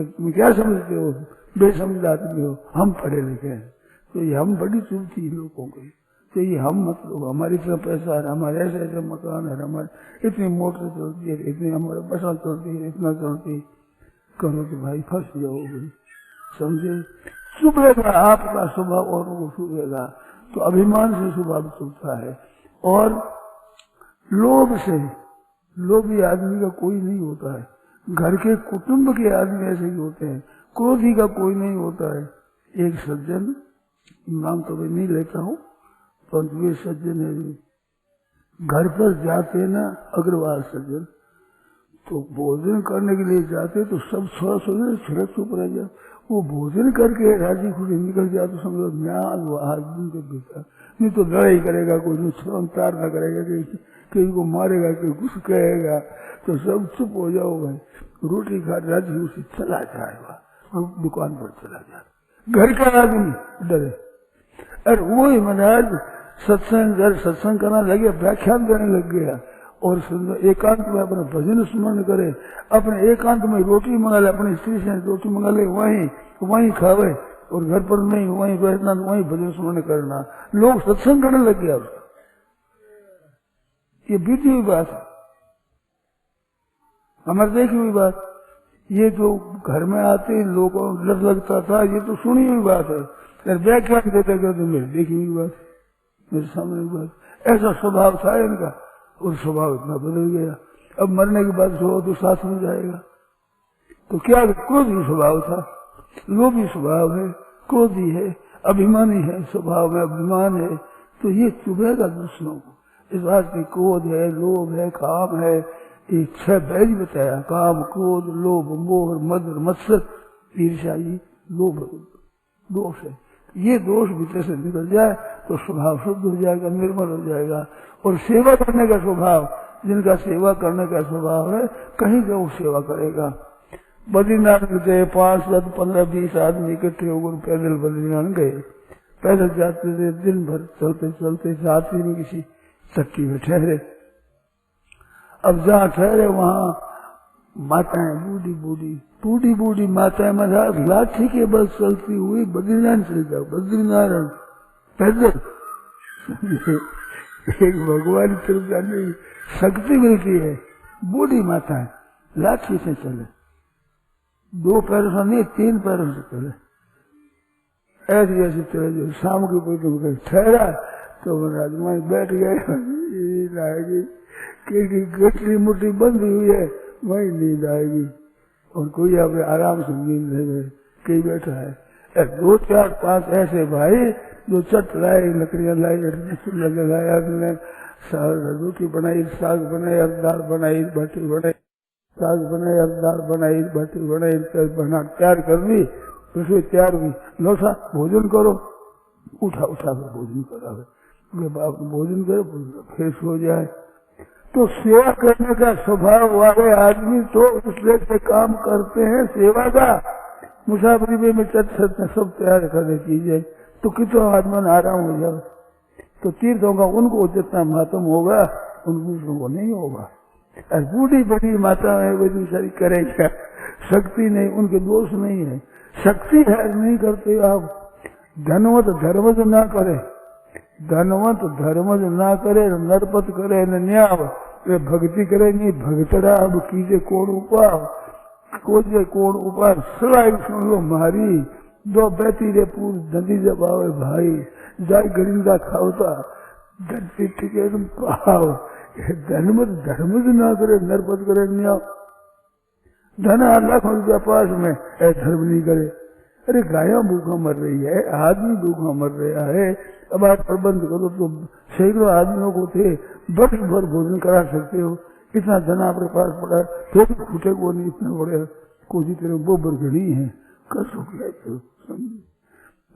तुम क्या समझते हो, बेसमझ आदमी हो, हम पढ़े लिखे हैं, तो ये हम बड़ी चुभती लोगों की। तो ये हम मतलब हमारी इतना पैसा है, हमारे ऐसे ऐसे मकान है, हमारे इतनी मोटर चलती है, इतनी हमारे बसा चलती है, इतना चलती है, करो तो भाई फंस जाओगे, समझे? चुभेगा आपका स्वभाव और वो चुभेगा। तो अभिमान से स्वभाव चुभता है। और लोभ से, लोभी आदमी का कोई नहीं होता है, घर के कुटुंब के आदमी ऐसे ही होते हैं, क्रोधी का कोई नहीं होता है। एक सज्जन, नाम तो मैं नहीं लेता हूँ, परंतु वे सज्जन है, घर पर जाते ना अग्रवाल सज्जन, तो भोजन करने के लिए जाते तो सब थोड़ा चुप रह जाए। वो भोजन करके राजी खुशी निकल जाए तो समझो ज्ञान वो आदमी के भीतर, नहीं तो लड़ाई करेगा, कोई तार न करेगा, कहीं को मारेगा, कहीं कुछ कहेगा, तो सब चुप हो जाओगे। रोटी खा राजी खुशी चला जाएगा और दुकान पर चला जाए। घर का आदमी डरे। और वही महाराज सत्संग करना लगे, व्याख्यान देने लग गया, और एकांत में अपना भजन स्मरण करे, अपने एकांत में रोटी मंगा ले, अपनी स्त्री से रोटी मंगा ले, वहीं खावे, और घर पर नहीं, वहीं बैठना, वहीं भजन स्मरण करना। लोग सत्संग करने लग गया उसका। ये बीती हुई बात है, हमारे देखी हुई बात। ये जो घर में आते लोगों को डर लगता था, ये तो सुनी हुई बात है। फिर व्याख्यान देते कहते मेरी देखी हुई बात, मेरे सामने हुई बात। ऐसा स्वभाव था इनका, और स्वभाव इतना बदल गया। अब मरने के बाद सो तो साथ में जाएगा। तो क्या क्रोधी स्वभाव था, लोभी स्वभाव है, क्रोधी है, अभिमानी है, स्वभाव में अभिमान है, तो ये चुभेगा दूसरों को। इस बात की क्रोध है, लोभ है, काम है, ये 6 बैज बताया। काम, क्रोध, लोभ, मोह, मद, मत्सर, ईर्ष्या, ये लोभ दोष है। ये दोष भीतर से निकल जाए तो स्वभाव शुद्ध हो जाएगा, निर्मल हो जाएगा। और सेवा करने का स्वभाव, जिनका सेवा करने का स्वभाव है, कहीं का वो सेवा करेगा। बद्रीनाथ गए 5, 10, 15, 20 आदमी इकट्ठे होकर पैदल बद्रीनाथ गए। पैदल जाते थे, दिन भर चलते चलते रात्रि में किसी चक्की में ठहरे। अब जहाँ ठहरे वहाँ माताएं बूढ़ी बूढ़ी माताएं मजाक लाठी के बल चलती हुई बद्रीनाथ चल जाओ, बद्रीनारायण पैदल। एक भगवान की तरफ जाने की शक्ति मिलती है। बूढ़ी माताएं लाठी से चले, 2 पैरों से नहीं 3 पैरों से चले, ऐसे ऐसे चले। जो शाम के कोई तुम ठहरा तो महाराज वहीं बैठ गए, क्योंकि गठरी मुट्ठी बंद हुई है, वही नींद आएगी। और कोई आप आराम से नींद ले गए, कहीं बैठा है। 2, 4, 5 ऐसे भाई जो चट लाए, लकड़ियां लाई, लगाया, रोटी बनाई, साग बनाई, दाल बनाई, भट्टी बनाई, साग बनाई, दाल बनाई, भट्टी बनाई, बना तैयार कर ली। उसमें तैयार हुई, लो सा भोजन करो। उठा कर भोजन करा, भोजन करो फिर सो जाए। तो सेवा करने का स्वभाव वाले आदमी तो उससे से काम करते हैं सेवा का। मुसाफरी में चट सब तैयार करने चीजें, तो कितना आदमी आराम हो जाए। तो तीर्थों का उनको जितना महत्व होगा, उन दूसरों को नहीं होगा। और बूढ़ी बड़ी माता है वो दूसरी करे क्या, शक्ति नहीं, उनके दोष नहीं है, शक्ति है नहीं करते आप। धनवत धर्मज ना करे, धनवंत धर्मज ना करे, नरपत करे न न्याव। वे भक्ति करे नहीं भगतरा, अब कीजे कोण उपाव, कोजे कोण उपार। सलाई सुन लो मारी, 2 बैती रे पूर नदी जब आवे भाई, जाय गरींदा खावता धरती टिके तुम पाव। धनमत धर्मज ना करे, नरपत करे न्याव। धन 8 लाख रुपया पास में, धर्म नहीं करे। अरे गायों भूखा मर रही है, आदमी भूखा मर रहा है। अब आप प्रबंध करो तो सैकड़ों आदमियों को थे, वर्ष भर भोजन करा सकते हो। इतना धन आपके पास पड़ा, तो भी फूटे को नहीं, इतना बड़े कोई तेरे गोबर घड़ी है, कर सकते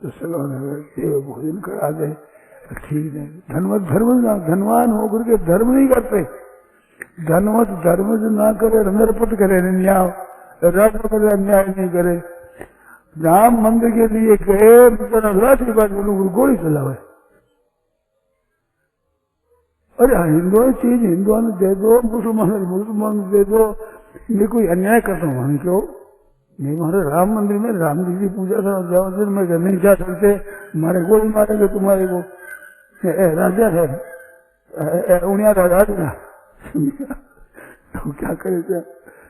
तो चलो भोजन करा दे, ठीक है। धनवत धर्म, धनवान होकर के धर्म नहीं करते। धनवत धर्म जो ना करे, नरपत करे न्याय, राजा करे अन्याय नहीं करे। राम मंदिर के लिए गए, लाठी बात गोली चलावे। अरे हिंदुओं चीज हिंदुओं ने दे दो, मुसलमान दे दो, ये कोई अन्याय करता हूँ हम क्यों? नहीं, हमारे राम मंदिर में राम जी की पूजा था, देवादिन में नहीं जा सकते, हमारे गोली मारेंगे तुम्हारे को। राजा है उनिया राजा तो क्या करे?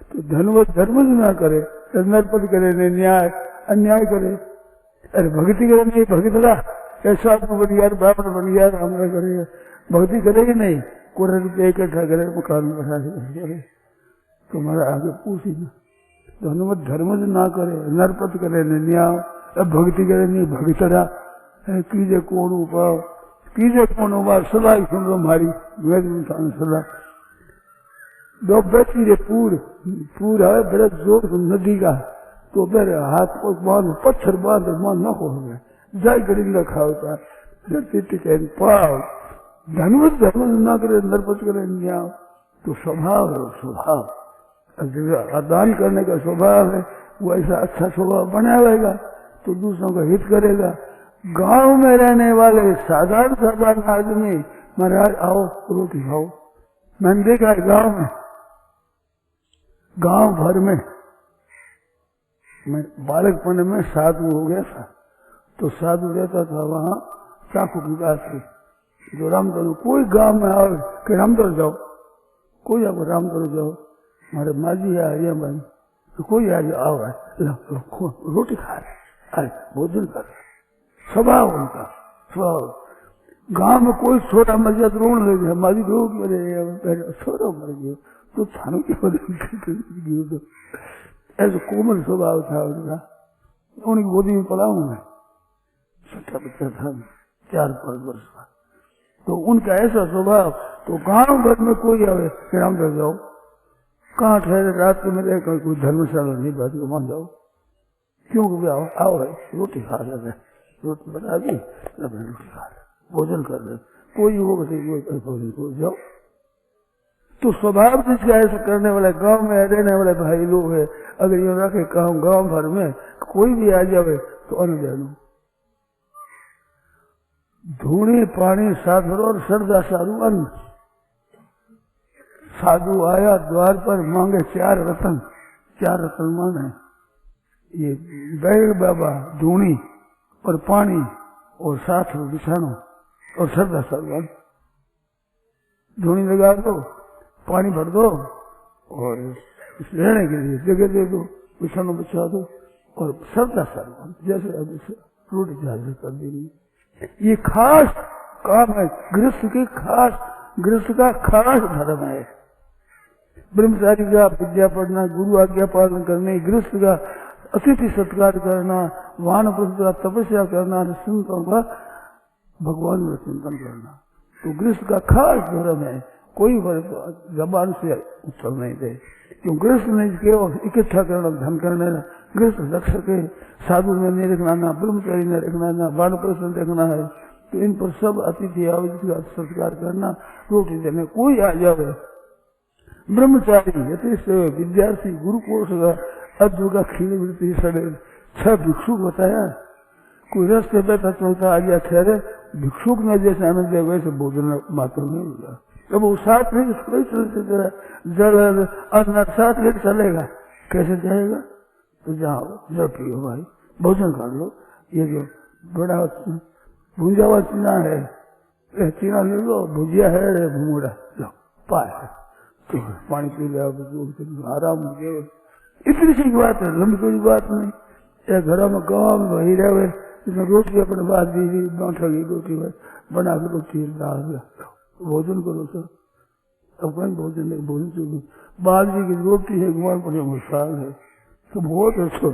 तो धनवत धर्म ना करे, नरपत करे, न्याय अन्याय करे। अरे भक्ति करे नहीं, भगतला ऐसा तो बन गया, ब्राह्मण बन गया, हमने करेगा, भक्ति करेगी नहीं, कोई रुपये इकट्ठा करे, मकान बढ़ा करे, तुम्हारा आगे पूछी। धनवत धर्म ना करे, नरपत करे न्याय, भक्ति करे नहीं, भगतरा कीजे कौन उपाव, कीजे कौन उपाव। सदा ही सुन लो हमारी सदा। 2 बैठी रे पूर है बड़ा जोर नदी का, तो मेरे हाथ को बांध, पत्थर बांध न हो गए, जाय गरीब खाओता पाव। धनवत धर्म ना करे, नरपत करे न्याय। तो स्वभाव है, स्वभाव दान करने का स्वभाव है, वो ऐसा अच्छा स्वभाव बनाएगा तो दूसरों का हित करेगा। गांव में रहने वाले साधारण आदमी, महाराज आओ रोटी खाओ। मैंने देखा है गांव भर में, मैं बालकपन में साधु हो गया था, तो साधु रहता था वहाँ चाकू की बात थी, जो रामदर कोई गांव में आओ कि रामदर जाओ, कोई आपको रामदर जाओ, हमारे माँ जी है हरिया भाई, तो कोई आज आओ रोटी खा रहे, भोजन कर रहे, स्वभाव उनका स्वभाव। गांव में कोई छोटा मर जाए तो रोने लगे, हमारी रोग मरे, छोरा मर गयो तो थानों की ऐसा कोमल स्वभाव था उनका। उनकी गोदी में पला हूं मैं, छोटा बच्चा था 4-5 वर्ष का, तो उनका ऐसा स्वभाव। तो गांव भर में कोई आवे राम कर जाओ, कहाँ ठहरे रात में रहे, कोई धर्मशाला नहीं बात को मान जाओ, क्यों भी आओ आओ रोटी खा रहे, रोटी बना दी रोटी खा रहे, भोजन कर रहे, कोई होगा भोजन को जाओ। तो स्वभाव जिसका ऐसा करने वाला गांव में रहने वाले भाई लोग है, अगर ये रखे गांव भर में कोई भी आ जावे तो अन्न दे दो। धूणी पानी साधु और श्रद्धा साधु अन्न। साधु आया द्वार पर मांगे 4 रतन, 4 रतन मांगे, ये बैग बाबा धूणी और पानी और साथ बिछानो और श्रद्धा साधु अन्न। धूणी लगा दो, पानी भर दो और रहने के लिए जगह दे दो, बिछानो बिछा दो और श्रद्धा साधु जैसे रोटी चार्ज कर देनी। ये खास काम है गृहस्थ के, गृहस्थ का खास धर्म है। ब्रह्मचारी का विद्या पढ़ना, गुरु आज्ञा पालन करने, गृहस्थ का अतिथि सत्कार करना, वानप्रस्थ का तपस्या करना, संतों का भगवान का चिंतन करना, तो गृहस्थ का खास धर्म है। कोई जबान से उत्तर नहीं दे, क्यों गृहस्थ नहीं केवल इकट्ठा करना, धन करने, गृहस्थ रख सके, साधु में नहीं रखना, ना ब्रह्मचारी ने रखना, ना वानप्रस्थ रखना है, तो इन पर सब अतिथि का सत्कार करना, रोटी देने। कोई आ जावे ब्रह्मचारी यथेष्ट विद्यार्थी गुरु कोष का अद्भु का खीर वृत्ति सड़े 6 भिक्षुक बताया। कोई रस्ते बैठा चलता आ गया ठहरे, भिक्षुक ने जैसे आनंद दिया वैसे भोजन मात्र नहीं होगा। अब वो साथ में थोड़ी चलते तेरा जल अन्न साथ लेकर चलेगा, कैसे जाएगा? तो जाओ जल पियो भाई, भोजन कर लो। ये जो बड़ा भूंजा हुआ चीना है, चीना ले लो, भुजिया है भूंगड़ा लो, पाए तो पानी पी लिया, आराम हो गया। इतनी सी बात है, लंबी कोई बात नहीं। एक घर में गाँव में वही रहे, इसमें रोटी अपने बात दी, बांटा गई रोटी बना के रोटी डाल भोजन करो सर। अब कहीं भोजन नहीं, भोजन चाहिए। बाल जी की रोटी है, गुमान पर साग है, तो बहुत अच्छा।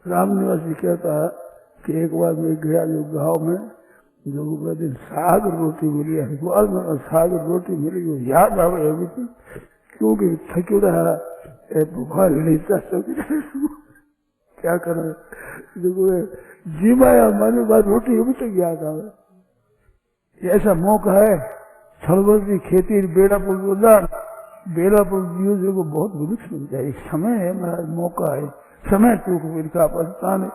राम निवास जी कहता है कि एक बार मैं गया जो गाँव में, जो दिन साग रोटी मिली है, ग्वाल में साग रोटी मिली, वो याद आवे अभी तो, क्योंकि थक्यो रहा बुखार लेता सब क्या कर जीवाया माने बात रोटी अभी तक याद आवे। ऐसा मौका है, थलवर की खेती बेड़ापुर बेड़ापुर जीव को बहुत वृक्ष मिल जाए। समय है, मेरा मौका है, समय चूक इनका पता नहीं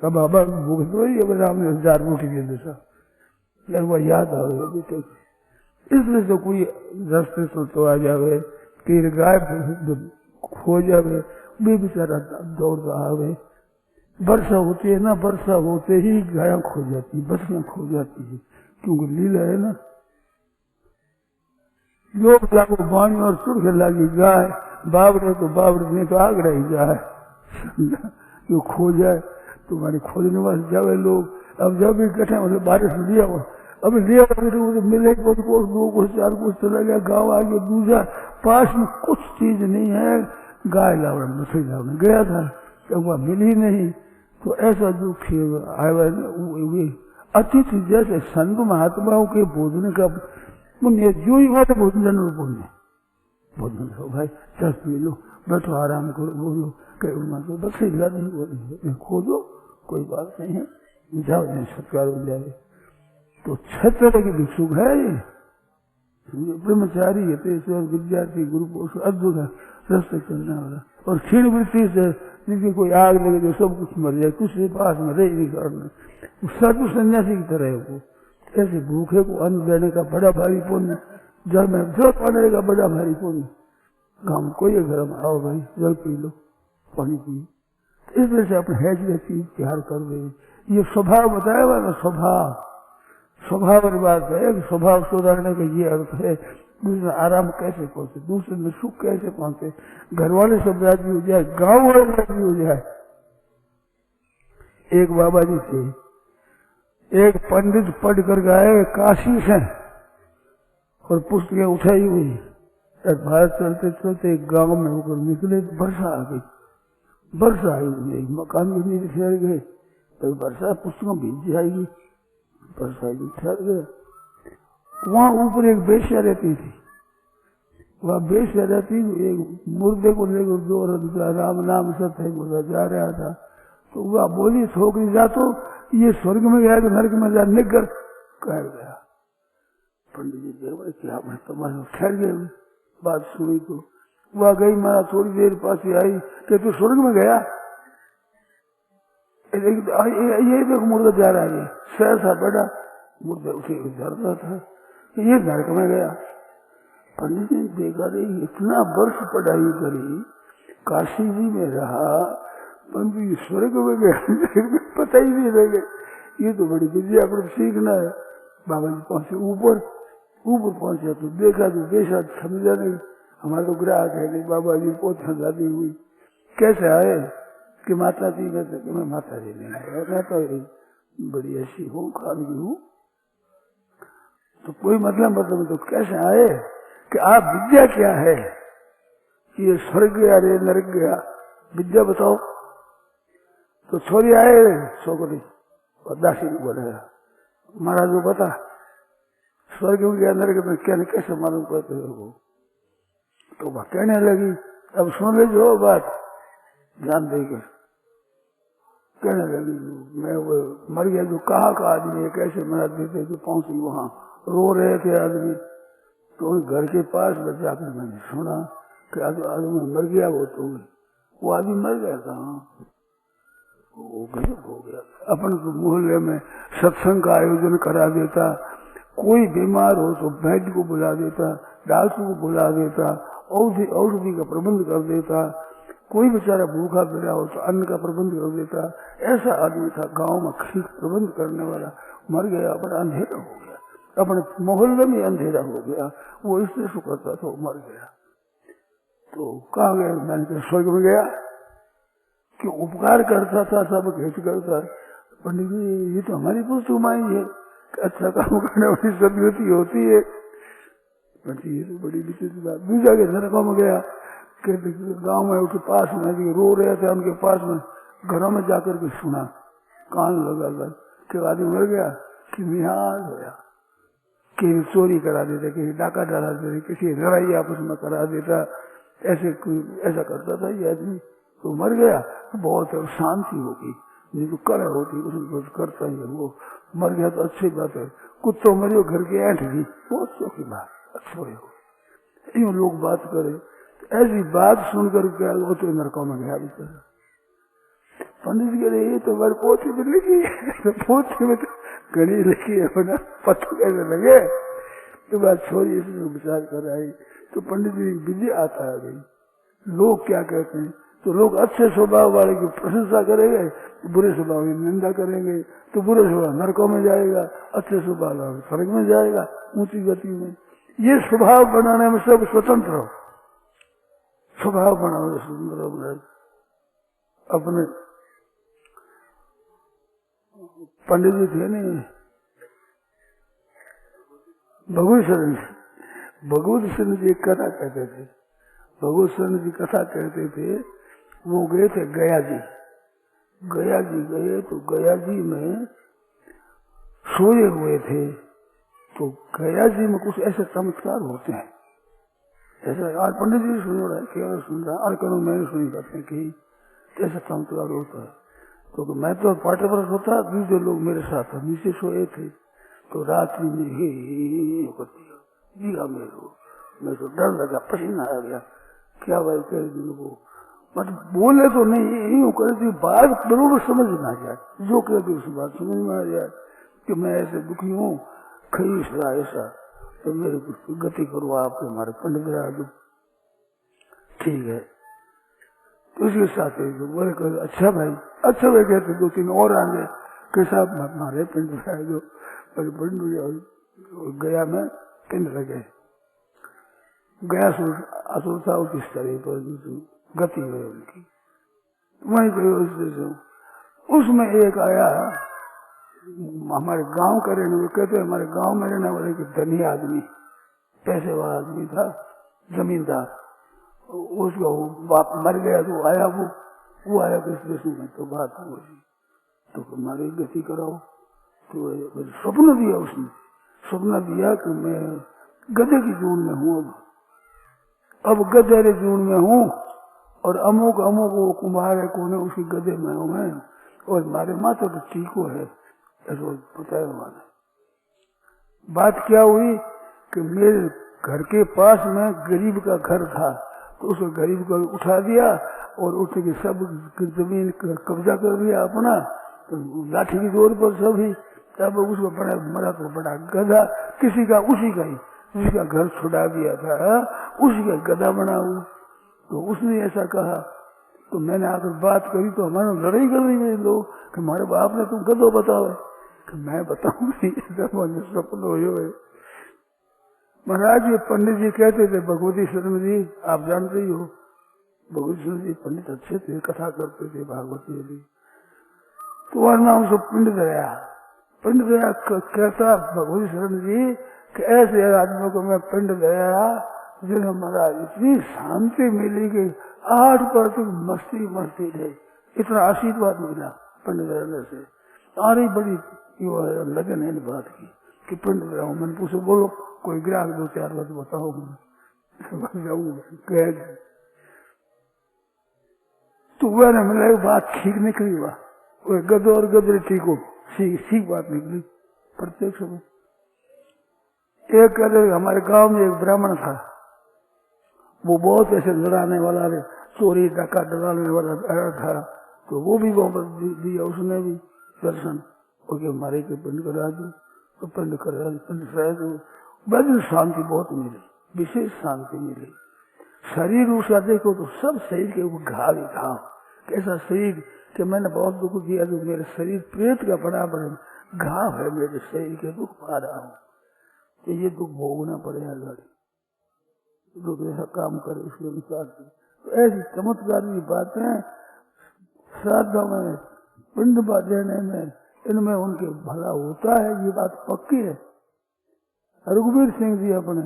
कब अब भूख तो ही राम ने 1000 रोटी दे देता, लगभग याद आवे अभी तक। इसलिए तो कोई रास्ते से तो आ जावे, कई गाय खो जावे, वे बेचारा दौड़ता आवे। वर्षा होती है ना, वर्षा होते ही गाय खो जाती, बछियां खो जाती है, क्योंकि लीला है ना। लोग जाको बाणी और सुर्ख लगी गाय, बाबरे तो बाबरे नहीं तो आग रही जाए, जो खो जाए तो मानी खोजने वाले जावे लोग। अब जब भी इकट्ठे मतलब बारिश लिया हुआ, अब लिया तो मिले को 2 कोस 4 कोस चला गया, गाँव आ गया, दूसरा पास में कुछ चीज नहीं है, गाय लावड़ा मछली लावड़ा गया था, तो वह मिली नहीं। तो ऐसा दुख आया। अतिथि जैसे संत महात्माओं के भोजन का पुण्य जो ही बात भोजन पुण्य, भोजन करो भाई, चल पी लो, बैठो आराम करो, बोलो कहीं बस नहीं खोदो, कोई बात नहीं है, जाओ नहीं सत्कार हो जाए। तो 6 तरह के भिक्षुक है ये, ब्रह्मचारी यथेश्वर विद्यार्थी गुरु पोष अद्भुत रास्ते चलने वाला, और क्षीण वृत्ति से जिसकी कोई आग लगे जो सब कुछ मर जाए, कुछ के पास में रह नहीं करना, साधु सन्यासी की तरह है वो। ऐसे भूखे को अन्न देने का बड़ा भारी पुण्य, जल में जल पाने का बड़ा भारी पुण्य। गाँव कोई घर में आओ भाई, जल पी लो, पानी पी। इस वजह से अपने हैज की चीज तैयार कर दे। ये स्वभाव बताया हुआ ना, स्वभाव की बात है। स्वभाव सुधारने का ये अर्थ है दूसरे आराम कैसे पहुंचे, दूसरे में सुख कैसे पहुंचे, घर वाले सब राजी हो जाए, गांव वाले राजी हो जाए। एक बाबा जी थे, एक पंडित पढ़ कर गए काशी से और पुस्तकें उठाई हुई, बाहर चलते चलते एक गांव में होकर निकले, वर्षा आ गई। वर्षा आई, एक मकान के नीचे ठहर गए, तो वर्षा पुस्तकों भीज जाएगी, वर्षा ठहर गए। वहां ऊपर एक बेश्या रहती थी, वह बेश्या रहती, एक मुर्दे को लेकर जो राम नाम सत्य मुर्दा जा रहा था, तो वह बोली छोकरी जा तो ये स्वर्ग में गया कि नरक में जा, निकल कह गया। पंडित जी देख क्या तुम्हारे ठहर गए, बात सुनी तो वह गई, मारा थोड़ी देर पास ही आई कि तू स्वर्ग में गया, ये देखो मुर्दा जा रहा है, सहसा बड़ा मुर्दा उसे डरता था, ये नरक में गया। पंडित ने देखा रही, इतना वर्ष पढ़ाई करी, काशी जी में रहा, परंतु स्वर्ग में गया पता ही नहीं रह गए। ये तो बड़ी विद्या पर सीखना है। बाबा जी पहुंचे ऊपर पहुंचे तो देखा तो बेशा समझा नहीं, हमारा तो ग्राहक है नहीं। बाबा जी पोछा जाती हुई कैसे आए कि माता जी कहते कि मैं माता जी नहीं आया, मैं तो बड़ी ऐसी हूँ, खानगी हूँ, तो कोई मतलब तो कैसे आए कि आप विद्या क्या है, कि ये स्वर्ग गया रे नरक गया, विद्या बताओ। तो छोरी आए छोकरी और दासी ने बोलेगा महाराज को बता स्वर्ग में गया नरक में क्या, कैसे मालूम करते हो। तो वह कहने लगी, अब सुन ले जो बात ध्यान देकर, कहने लगी मैं वो मर गया, जो कहा का आदमी है, कैसे मरा देते, जो पहुंची वहां रो रहे थे आदमी, तो घर के पास जाकर मैंने सुना कि आदमी मर गया, वो आदमी मर गया था, वो गजब हो गया। अपन मोहल्ले में सत्संग का आयोजन करा देता, कोई बीमार हो तो वैद्य को बुला देता, डॉक्टर को बुला देता, औषधि का प्रबंध कर देता, कोई बेचारा भूखा पड़ा हो तो अन्न का प्रबंध कर देता। ऐसा आदमी था गांव में ठीक प्रबंध करने वाला, मर गया, अपना अंधेरा हो गया, अपने मोहल्ले में अंधेरा हो गया, वो इसलिए सु करता था, मर गया। तो कहा गया, मैंने स्वर्ग में गया कि उपकार करता था, सब घेच करता। पंडित जी ये तो हमारी पुस्तक माई है, अच्छा काम करने वाली सदगति होती है। पंडित ये तो बड़ी विचित्र बात। दूसरा के नरकों में गया कि गांव में उसके पास में रो रहे थे, उनके पास में घरों में जाकर के सुना, कान लगा कि आदमी मर गया, कि निहाल होया, कि चोरी करा देता, कि डाका डाला देता, किसी लड़ाई आपस में करा देता, ऐसा करता था ये आदमी। तो मर गया तो बहुत शांति होगी, नहीं तो कलह होती, कुछ करता ही है। वो मर गया तो अच्छी बात है, कुत्तों मरियो घर की ऐंठ गई, बहुत चौकी बात, अच्छा हो। यूं लोग बात करे, तो ऐसी बात सुनकर क्या वो तो नरकों में गया बेचारा। पंडित जी कह रहे ये तो मेरे पोथी में लिखी है, तो पोथी में तो घड़ी लिखी है, बना पत्थर कैसे लगे। तो बात छोड़ी, इसमें विचार कर आई तो पंडित जी विद्या आता है गई। लोग क्या कहते हैं, तो लोग अच्छे स्वभाव वाले की प्रशंसा करेंगे, बुरे स्वभाव की निंदा करेंगे, तो बुरे स्वभाव नरकों में जाएगा, अच्छे स्वभाव वाले स्वर्ग में जाएगा, ऊंची गति में। ये स्वभाव बनाने में सब स्वतंत्र हो, स्वभाव बनाओ स्वतंत्र हो। अपने पंडित जी थे नहीं, भगवत शरण जी एक कथा कहते थे, भगवत शरण जी कथा कहते थे। वो गए थे गया जी गए तो गया जी में सोए हुए थे, तो गया जी में कुछ ऐसे चमत्कार होते हैं, ऐसा आज पंडित जी सुन रहा है, केवल सुन रहा है, और मैंने सुनी करते हैं कि ऐसा चमत्कार होता है। तो मैं तो पाटे पर सोता, दूसरे लोग मेरे साथ नीचे सोए थे, तो रात्रि में ही दिया मैं तो डर लगा, पसीना आ गया, क्या भाई कह वो मतलब बोले तो नहीं, यूं करे बात जरूर समझ में आ जाए, जो कहते उस बात समझ में आ जाए कि मैं ऐसे दुखी हूँ, खरीस रहा ऐसा, तो मेरे को गति करो आप, हमारे पंडित राज ठीक है। तो उसके साथ बोले कर अच्छा भाई, अच्छा भाई कहते, दो तीन और आ गए कि साहब हमारे पंडित राज जो बंडू गया में पिंड लगे, गया असुर था उसके शरीर पर गति है उनकी, वहीं गए। उसमें एक आया हमारे गांव का रहने वाले, कहते हमारे गांव में रहने वाले एक धनी आदमी, पैसे वाला आदमी था, जमींदार। उसका बाप मर गया तो आया वो आया किस देश में, तो बात हो गई तो हमारी गति कराओ। तो स्वप्न दिया उसने, स्वप्न दिया कि मैं गधे की जून में हूँ, अब गधे जून में हूँ और अमुक अमुक वो कुम्हार है कौन है उसकी गधे में हूँ मैं, और हमारे माता तो चीको है, ऐसा बताया हमारा। बात क्या हुई कि मेरे घर के पास में गरीब का घर था, तो उस गरीब को उठा दिया और उसके सब जमीन कब्जा कर लिया अपना, तो लाठी की जोर पर सभी। तब उसको बड़ा मरा तो बड़ा गधा, किसी का उसी का ही, जिसका घर छुड़ा दिया था उसी का गधा बना हुआ। तो उसने ऐसा कहा, तो मैंने आकर बात करी तो हमारे लड़ाई कर रही है लोग कि हमारे बाप ने तुम गधो बताओ, कि मैं बताऊं स्वप्न हो। महाराज ये पंडित जी कहते थे, भगवती शरण जी आप जानते ही हो, भगवती शरण जी पंडित अच्छे थे, कथा करते थे भागवती जी। तो वरना उसको पिंड दया कहता भगवती शरण जी कि ऐसे आदमियों को मैं पिंड दया, जिन्हें महाराज इतनी शांति मिली कि 8% मस्ती मस्ती थे, इतना आशीर्वाद मिला पिंड दया से। सारी बड़ी लगन है बात की कि पिंड दया। मैंने पूछो बोलो कोई ग्राहक 2-4 बात बताओ, तो वह मिला बात ठीक निकली, वह गधो और गधे ठीक हो, सीख बात निकली प्रत्यक्ष में। एक कहते हमारे गांव में एक ब्राह्मण था, वो बहुत ऐसे लड़ाने वाला, चोरी डका डराने वाला था, तो वो भी वहां पर दिया उसने भी दर्शन, ओके हमारे के पिंड करा दो, तो पिंड करा पिंड बड़ी शांति बहुत मिली, विशेष शांति मिली। शरीर उसका देखो तो सब शरीर के ऊपर घाव ही घाव, कैसा शरीर कि मैंने बहुत दुख किया, तो मेरे शरीर पेट का बड़ा घाव है, मेरे शरीर के दुख पा रहा हूँ, तो ये दुख भोगना पड़ेगा गाड़ी, लोग ऐसा काम करे उसके अनुसार। तो ऐसी चमत्कार की बातें श्राद्ध में पिंड देने में इनमें उनके भला होता है, ये बात पक्की है। रघुवीर सिंह जी अपने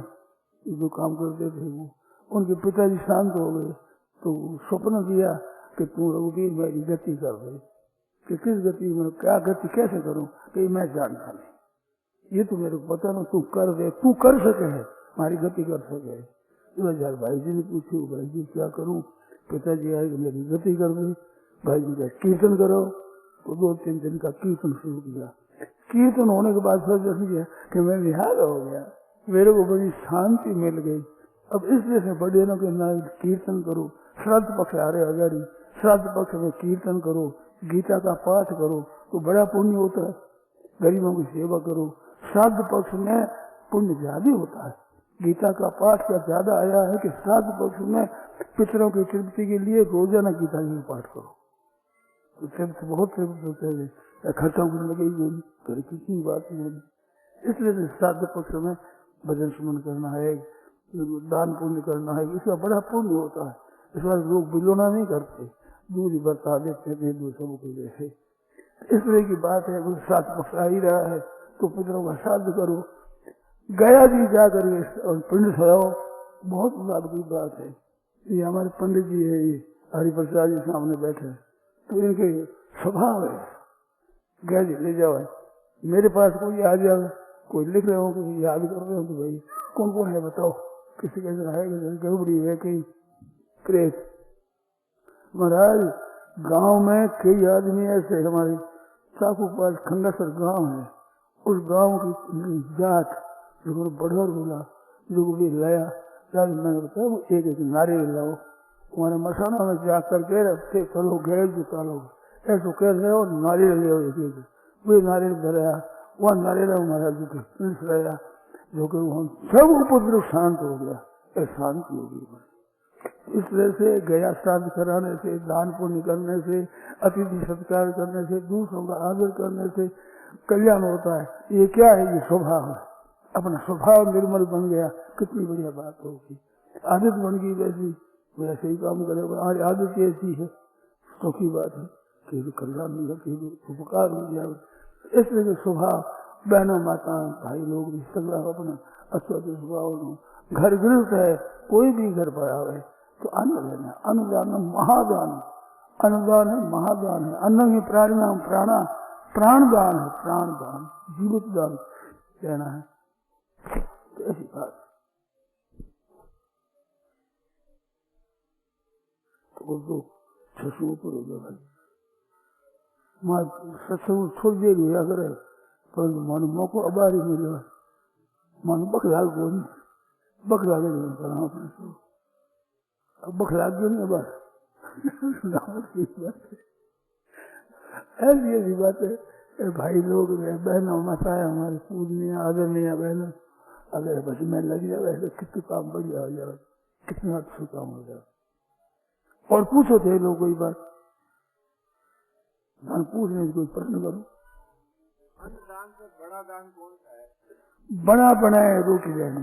जो काम करते थे, वो उनके पिताजी शांत हो गए, तो स्वप्न दिया कि तू रघुवीर मेरी गति कर दे, कि किस गति में क्या गति कैसे करूं, कि मैं जानता नहीं, ये तो मेरे को पता ना, तू कर दे, तू कर सके है हमारी गति कर सके। 2000 भाई जी ने पूछी, भाई जी क्या करूं, पिताजी आए मेरी गति कर दे, भाई जी का कीर्तन करो, तो 2-3 दिन का कीर्तन शुरू किया। कीर्तन होने के बाद फिर किया कि मैं निहाल हो गया, मेरे को बड़ी शांति मिल गई। अब इसलिए से बड़े लोग के ना कीर्तन करो, श्राद्ध पक्ष आ रहे अगाड़ी, श्राद्ध पक्ष में कीर्तन करो, गीता का पाठ करो तो बड़ा पुण्य होता है, गरीबों की सेवा करो। श्राद्ध पक्ष में पुण्य ज्यादा होता है, गीता का पाठ का ज्यादा आया है कि श्राद्ध पक्ष में पितरों की तृप्ति के लिए रोजाना गीता का पाठ करो, तो तृप्त बहुत तृप्त होते हैं, खर्चा लगेगी नहीं, तो किसी बात नहीं। इसलिए श्राद्ध पक्ष में भजन सुमन करना है, दान पुण्य करना है, इसका बड़ा पुण्य होता है। इस बार लोग बिलोना नहीं करते, दूध ही बरता देते हैं दूसरों के जैसे। इस तरह की बात है, श्राद्ध पक्ष आ ही रहा है तो पितरों का श्राद्ध करो, गया जी जाकर और पिंड सजाओ, बहुत लाभ की बात है। ये हमारे पंडित जी है, ये हरिप्रसाद जी सामने बैठे, तो इनके स्वभाव है गया जी ले जाओ, मेरे पास कोई आ जाए, कोई लिख रहे हो, कोई याद कर रहे हो, तो भाई कौन कौन है बताओ, किसी का है गड़बड़ी है कहीं प्रेत। महाराज गांव में कई आदमी ऐसे, हमारे साकू पास खंडासर गांव है, उस गांव की जात जो बढ़ोर बोला, जो भी लाया, मैंने बताया वो एक नारियल लाओ, हमारे मसाना में जा करके रखते, चलो गए जुटा लो, ऐसा कह रहे हो, नारियल ले वे नारियल धराया, वह नारियल हमारा जो जो कि सब उपद्रव शांत हो गया, शांति होगी। इस तरह से गया श्राद्ध कराने से, दान पुण्य करने से, अतिथि सत्कार करने से, दूसरों का आदर करने से कल्याण होता है। ये क्या है, ये स्वभाव है, अपना स्वभाव निर्मल बन गया, कितनी बढ़िया बात होगी। आदत बन गई वैसी, वैसे ही काम करे। हमारी आदत ऐसी है, तो की बात है कि कल्याण मिल जाए, उपकार मिल जाए। इस तरह के स्वभाव बहनों माता भाई लोग भी सगला अपना अच्छा स्वभाव। घर गृहस्थ है, कोई भी घर पर आवे तो अन्न लेना। अन्नदान महादान, अन्नदान है महादान है। अन्न की प्राणियां प्राणा प्राण दान है, प्राण दान जीवित दान लेना है। तो ऐसी बात तो छसू पर हो गया भाई। मां सत्संग थोड़ी देर हुआ करे, परंतु मानो मौको अबारी मिले, मानो बखलाल को नहीं, बखला के नहीं करा अपने को, अब बखला क्यों नहीं बस ऐसी ऐसी बात है। भाई लोग बहनों माताएं हमारी पूजनीय आदरणीय बहनों, अगर बस में लग जाए तो कितने काम बढ़िया हो जाए, कितना अच्छा काम हो जाए। और पूछो थे लोग कोई बात, दान पूछने कोई प्रश्न करो। अन्नदान से बड़ा दान कौन सा है? बड़ा बनाए रोटी देने।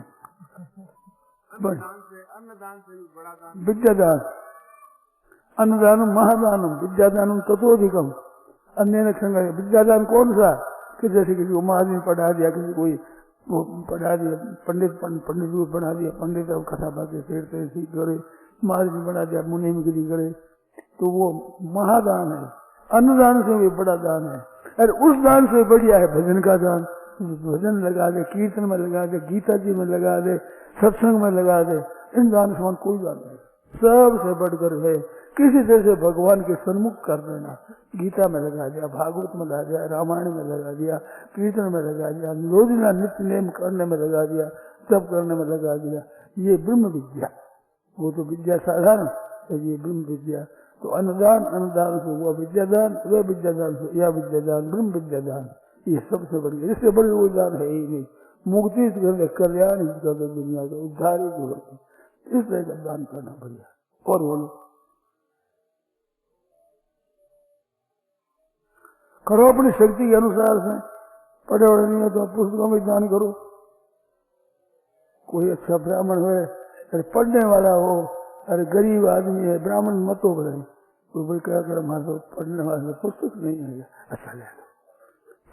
अन्नदान से भी बड़ा दान विद्यादान। अन्नदानम महादानम विद्यादानम ततोधिकम। अन्य विद्यादान कौन सा? कि जैसे किसी को महाजन पढ़ा दिया, किसी कोई वो पढ़ा दिया, पंडित को बना दिया, पंडित अब कथा बातें फेरते करे, महाजन बना दिया, मुनिमगिरी करे, तो वो महादान है। अन्नदान से भी बड़ा दान है। अरे उस दान से बढ़िया है भजन का दान। भजन लगा दे, कीर्तन में लगा दे, गीता जी में लगा दे, सत्संग में लगा दे। इन दान समान कोई दान नहीं, सबसे बढ़कर है। किसी तरह से भगवान के सन्मुख कर देना। गीता में लगा दिया, भागवत में लगा दिया, रामायण में लगा दिया, कीर्तन में लगा दिया, रोजाना नित्य नेम करने में लगा दिया, तप करने में लगा दिया। ये ब्रह्म विद्या। वो तो विद्या साधारण, ये ब्रह्म विद्या। तो अन्नदान, अन्नदान से हुआ विद्यादान, वह विद्यादान से यह विद्यादान, ब्रह्म विद्यादान, ये सबसे बढ़िया। इससे बड़ी कोई दान है ही नहीं। मुक्ति कल्याण इसका तो दुनिया का उद्धार ही होता। इस तरह का दान करना बढ़िया। और बोलो, करो अपनी शक्ति के अनुसार से। पढ़े पढ़े नहीं है तो पुस्तकों में दान करो। कोई अच्छा ब्राह्मण हो, अरे पढ़ने वाला हो, अरे गरीब आदमी है, ब्राह्मण मत हो बड़े, कोई क्या कर हमारे पढ़ने वाले पुस्तक नहीं है, अच्छा ले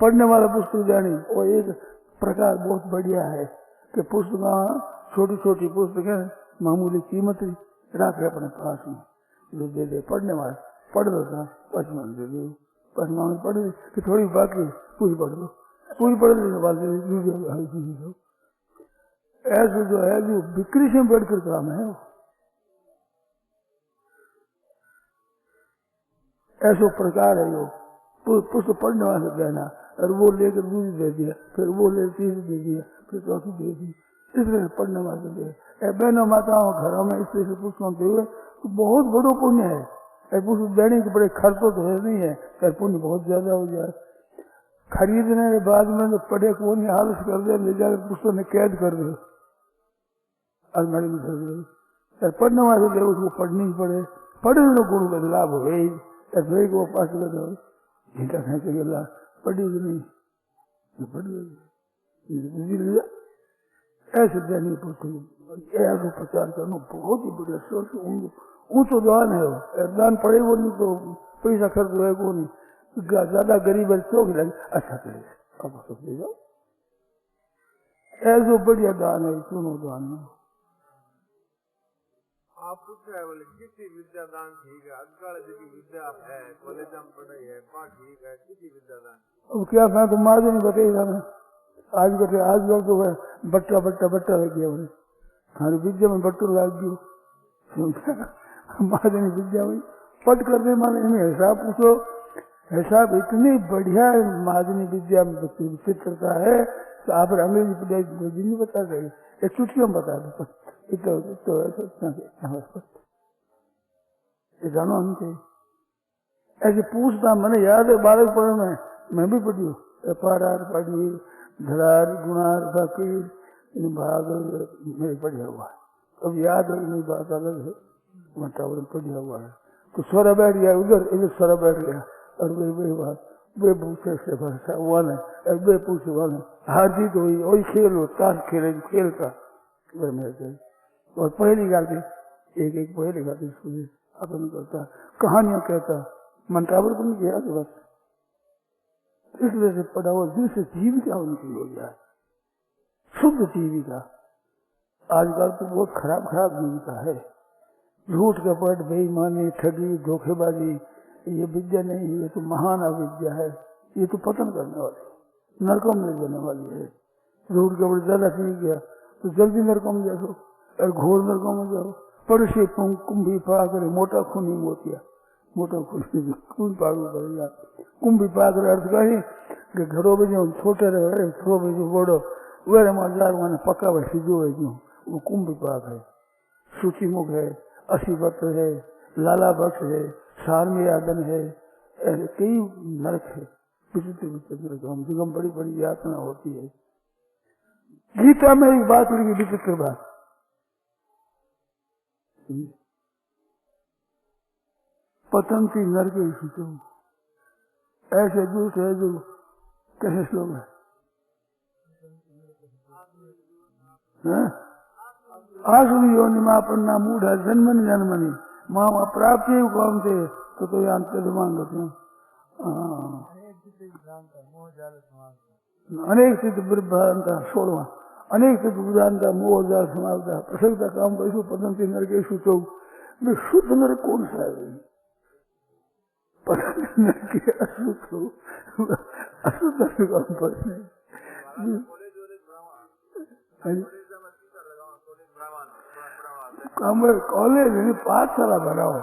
पढ़ने वाला पुस्तक जानी। और एक प्रकार बहुत बढ़िया है कि पुस्तक छोटी छोटी पुस्तकें मामूली कीमत रखे अपने पास में, जो दे दे पढ़ने वाले, पढ़ लो था पचमन दे दो, पचमन पढ़ कि थोड़ी बाकी पूरी पढ़ लो, पूरी पढ़ लेने वाले ऐसे जो है जो बिक्री से बढ़कर काम है। ऐसा प्रकार है वो पुस्तक पढ़ने वाले देना, और वो लेकर दूसरी दे दिया, फिर वो ले तीसरी दे दिया, फिर चौथी दे दी। इसलिए पढ़ने वाले दे बहनों माताओं घरों में इस तरह से पुस्तकों दे हुए तो बहुत बड़ो पुण्य है। पुस्तक देने के बड़े खर्च तो है नहीं है, पर पुण्य बहुत ज्यादा हो जाए। खरीदने के बाद में जो पढ़े को नहीं हालत कर दे, ले जाकर पुस्तक ने कैद कर दे, अलमारी में धर दे। पढ़ने वाले दे उसको पढ़नी ही पड़े, पढ़े तो गुरु का लाभ हो गई। वो पास झीटा खेचे ला पढ़ी नहीं पढ़ गई। ऐसे देने पुस्तक ऐसा प्रचार करना बहुत ही बढ़िया सोच। ऊंचो दान है वो, दान पड़े वो नहीं तो पैसा खर्च है वो नहीं, ज्यादा गरीब है तो अच्छा करे अब सब दे जाओ। ऐसा बढ़िया दान है, सुनो दान है। आप पूछ रहे बोले किसी विद्या दान ठीक है, अगल जी विद्या है, कॉलेज में पढ़ाई है, पाठ ठीक है, किसी विद्या दान। अब क्या मैं तो माँ नहीं बताइएगा मैं आज बटे आज लोग तो बट्टा बट्टा बट्टा लग गया बोले हमारी विद्या में बट्टू लग गयो। महाजनी विद्या में पट करने माने हिसाब पूछो, हिसाब इतनी बढ़िया महाजनी विद्या में चित्रता है तो आप अंग्रेजी पढ़ाई नहीं बता रहे, एक चुटकियों में बता दो जानो हम थे। ऐसे पूछता मैंने याद है बालक पढ़े में मैं भी पढ़ी हूँ, पारार पढ़ी, धरार गुणार फकीर भाग मेरे पढ़ा हुआ है। अब याद है नहीं, बात अलग है, वातावरण पढ़ा हुआ है। तो स्वरा बैठ गया उधर, इधर स्वरा बैठ गया और वे बात वे पूछे से भरसा वन है, वे पूछे वन हार जीत हुई वही खेल हो, ताश खेले खेल का और पहली गाते एक एक पहले गाते अपन करता, कहानियां कहता, मंत्रावृत नहीं किया तो बस इसलिए से पढ़ा हुआ जिनसे जीविका उनकी हो जाए, शुद्ध जीविका। आजकल तो बहुत खराब खराब जीविका है, झूठ कपट, बेईमानी, ठगी, धोखेबाजी, ये विद्या नहीं, ये तो महान अविद्या है, ये तो पतन करने वाली, नरकों में जाने वाली है। झूठ कपट ज्यादा पी गया तो जल्दी नरकों में जाओ, और घोर नरकों में जाओ। पड़ोसी कुंभी पा करे मोटा खूनी मोतिया, मोटा खूनी खून पागू करेगा। कुंभी पा कर अर्थ कही कि घरों में जो छोटे रहे, घरों में जो बड़ो वे मजार मैंने पक्का वह सीधो है, जो वो कुंभी पाक है, सूचीमुख है, असीपत्र है, लाला बक्स है, सारमी यादन है, ऐसे कई नरक है, विचित्र विचित्र कम से कम बड़ी बड़ी यातना होती है। गीता में एक बात लिखी, विचित्र बात, पतंती नरक सूचो, ऐसे दूत है जो कैसे श्लोक है, आसुरी योनि मापन्ना मूढ़ा जन्मनि जन्मनि माम अप्राप्य कौन थे तो यहाँ मांग अनेक सिद्ध ब्रह्मांता 16वां अनेक सिद्ध बुद्धांता मोह जाल समाप्ता प्रसंगता काम वैसु पतंती नरकेषु चौ में शुद्ध नरक कौन सा है? पतंती नरक अशुद्ध नरक कौन पड़े? कॉलेज पाठशाला बनाओ,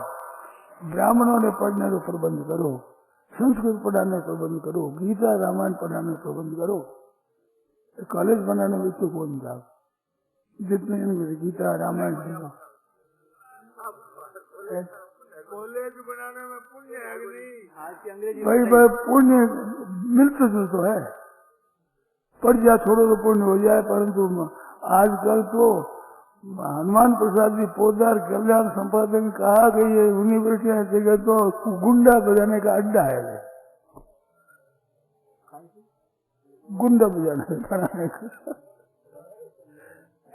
ब्राह्मणों ने पढ़ने को प्रबंध करो, संस्कृत पढ़ाने का प्रबंध करो, गीता रामायण पढ़ाने का प्रबंध करो। कॉलेज बनाने में तो कौन जाओ, जितने गीता रामायण कॉलेज बनाने में पुण्य है नहीं? भाई पुण्य मिलते तो है, पढ़ जा छोड़ो तो पुण्य हो जाए, परंतु आजकल तो हनुमान प्रसाद जी पोदार कल्याण संपादन कहा कि ये यूनिवर्सिटी जगह तो गुंडा बजाने का अड्डा है, गुंडा बजाने बनाने का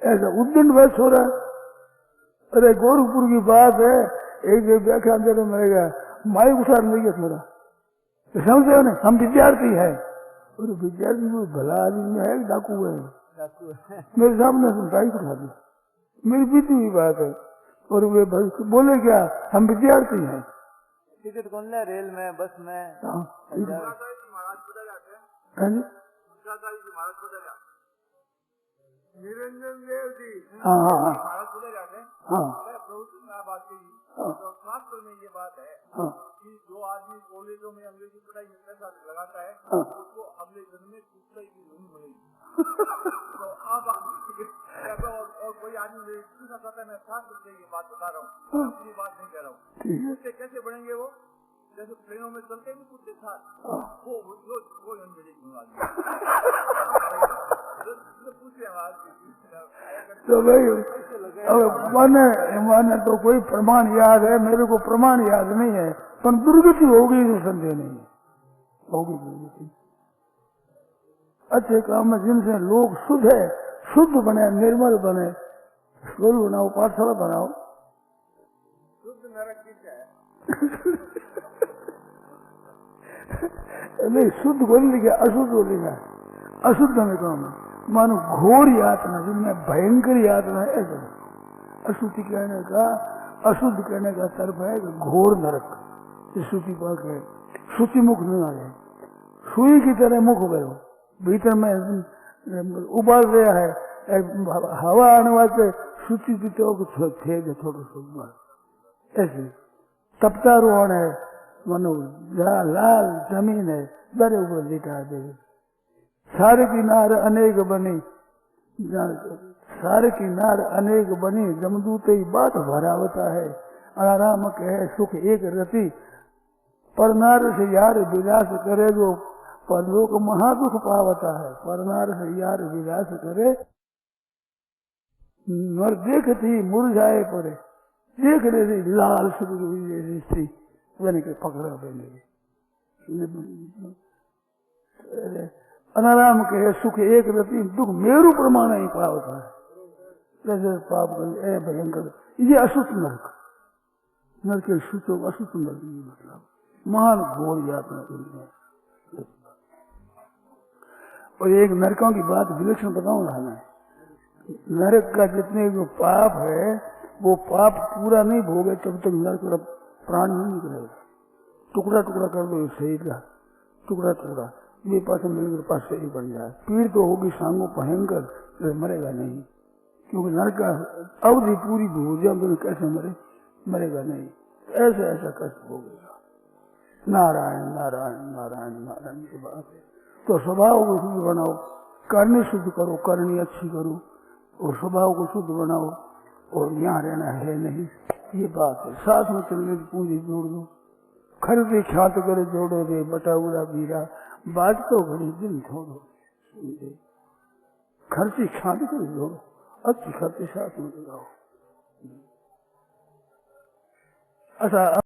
ऐसा उद्दंड बस हो रहा। अरे गोरखपुर की बात है, एक व्याख्यान देने मिलेगा, माइक उठा लेंगे थोड़ा, समझे ना, हम विद्यार्थी है, और विद्यार्थी को भला आदमी है डाकू है, मेरे सामने बाइक उठा दी, मेरी बीती हुई बात है, और वे बोले क्या, हम विद्यार्थी हैं। टिकट कौन ले, रेल में, बस में? निरंजन देव जी हाँ महाराज बोले जाते हैं, हाँ प्रभु बात कही तो शास्त्र में ये बात है कि जो आदमी कॉलेजों में अंग्रेजी पढ़ाई में पैसा लगाता है उसको अगले जन्म में दूसरे की नहीं मिलेगी। तो अब और कोई आदमी दूसरा कहता है, मैं शास्त्र से ये बात बता रहा हूँ, अपनी बात नहीं कह रहा हूँ। उससे कैसे बढ़ेंगे वो? जैसे ट्रेनों में चलते हैं कुछ के साथ वो अंग्रेजी तो भाई मैंने तो कोई प्रमाण याद है, मेरे को प्रमाण याद नहीं है, पर दुर्गति होगी तो संदेह नहीं है, होगी दुर्गति। अच्छे काम में जिनसे लोग शुद्ध है, शुद्ध बने, निर्मल बने, स्कूल बनाओ, पाठशाला बनाओ। शुद्ध नरक की नहीं, शुद्ध बोलने के अशुद्ध बोलेगा, अशुद्ध में काम है, मानो घोर यातना, जिनमें भयंकर यातना है, ऐसा अशुद्धि कहने का, अशुद्ध कहने का तर्क है घोर नरक। श्रुति पाक है, श्रुति मुख न आए, सुई की तरह मुख गयो, भीतर में उबाल गया है, हवा आने वाले श्रुति भी तो थे थोड़ा सा ऐसे तपता रोहन है, मनो जहाँ लाल जमीन है, दरे ऊपर लिटा दे, सारे किनार अनेक बनी, सारे किनार अनेक बनी, जमदूत ही बात भरावता है, आराम कहे सुख एक रति, परनार से यार विलास करे जो परलोक महादुख पावता है। परनार से यार विलास करे, मर देखती मुरझाए पड़े, देख रही लाल सुख स्त्री बने के पकड़ा बने, अनाराम कहे सुख एक रति, दुख मेरु प्रमाण ही पावता है। जैसे पाप कर भयंकर, ये अशुद्ध नरक, नरक के सूत्रों का अशुद्ध नरक, मतलब महान घोर यातना के लिए। और एक नरकों की बात विलक्षण बताऊंगा मैं, नरक का जितने जो पाप है वो पाप पूरा नहीं भोगे तब तक नरक का प्राण नहीं निकलेगा। टुकड़ा टुकड़ा कर दो शरीर का, टुकड़ा टुकड़ा, ये पास मिलकर पास शरीर बन जाए, पीड़ तो होगी सांगो भयंकर, मरेगा नहीं, क्योंकि नरक का अवधि पूरी हो जाए तो कैसे मरेगा नहीं, ऐसा ऐसा कष्ट होगा। नारायण नारायण नारायण नारायण की बात है। तो स्वभाव को शुद्ध बनाओ, करनी शुद्ध करो, करनी अच्छी करो, और स्वभाव को शुद्ध बनाओ, और यहाँ रहना है नहीं, ये बात है। साथ में चलने की पूंजी जोड़ दो, खरीदे ख्यात करे जोड़ो दे, बटा उड़ा बीरा, बात तो घड़ी दिन छोड़ो, खर्ची ख्यात करे जोड़ो, अच्छी खर्चे साथ में लगाओ। अच्छा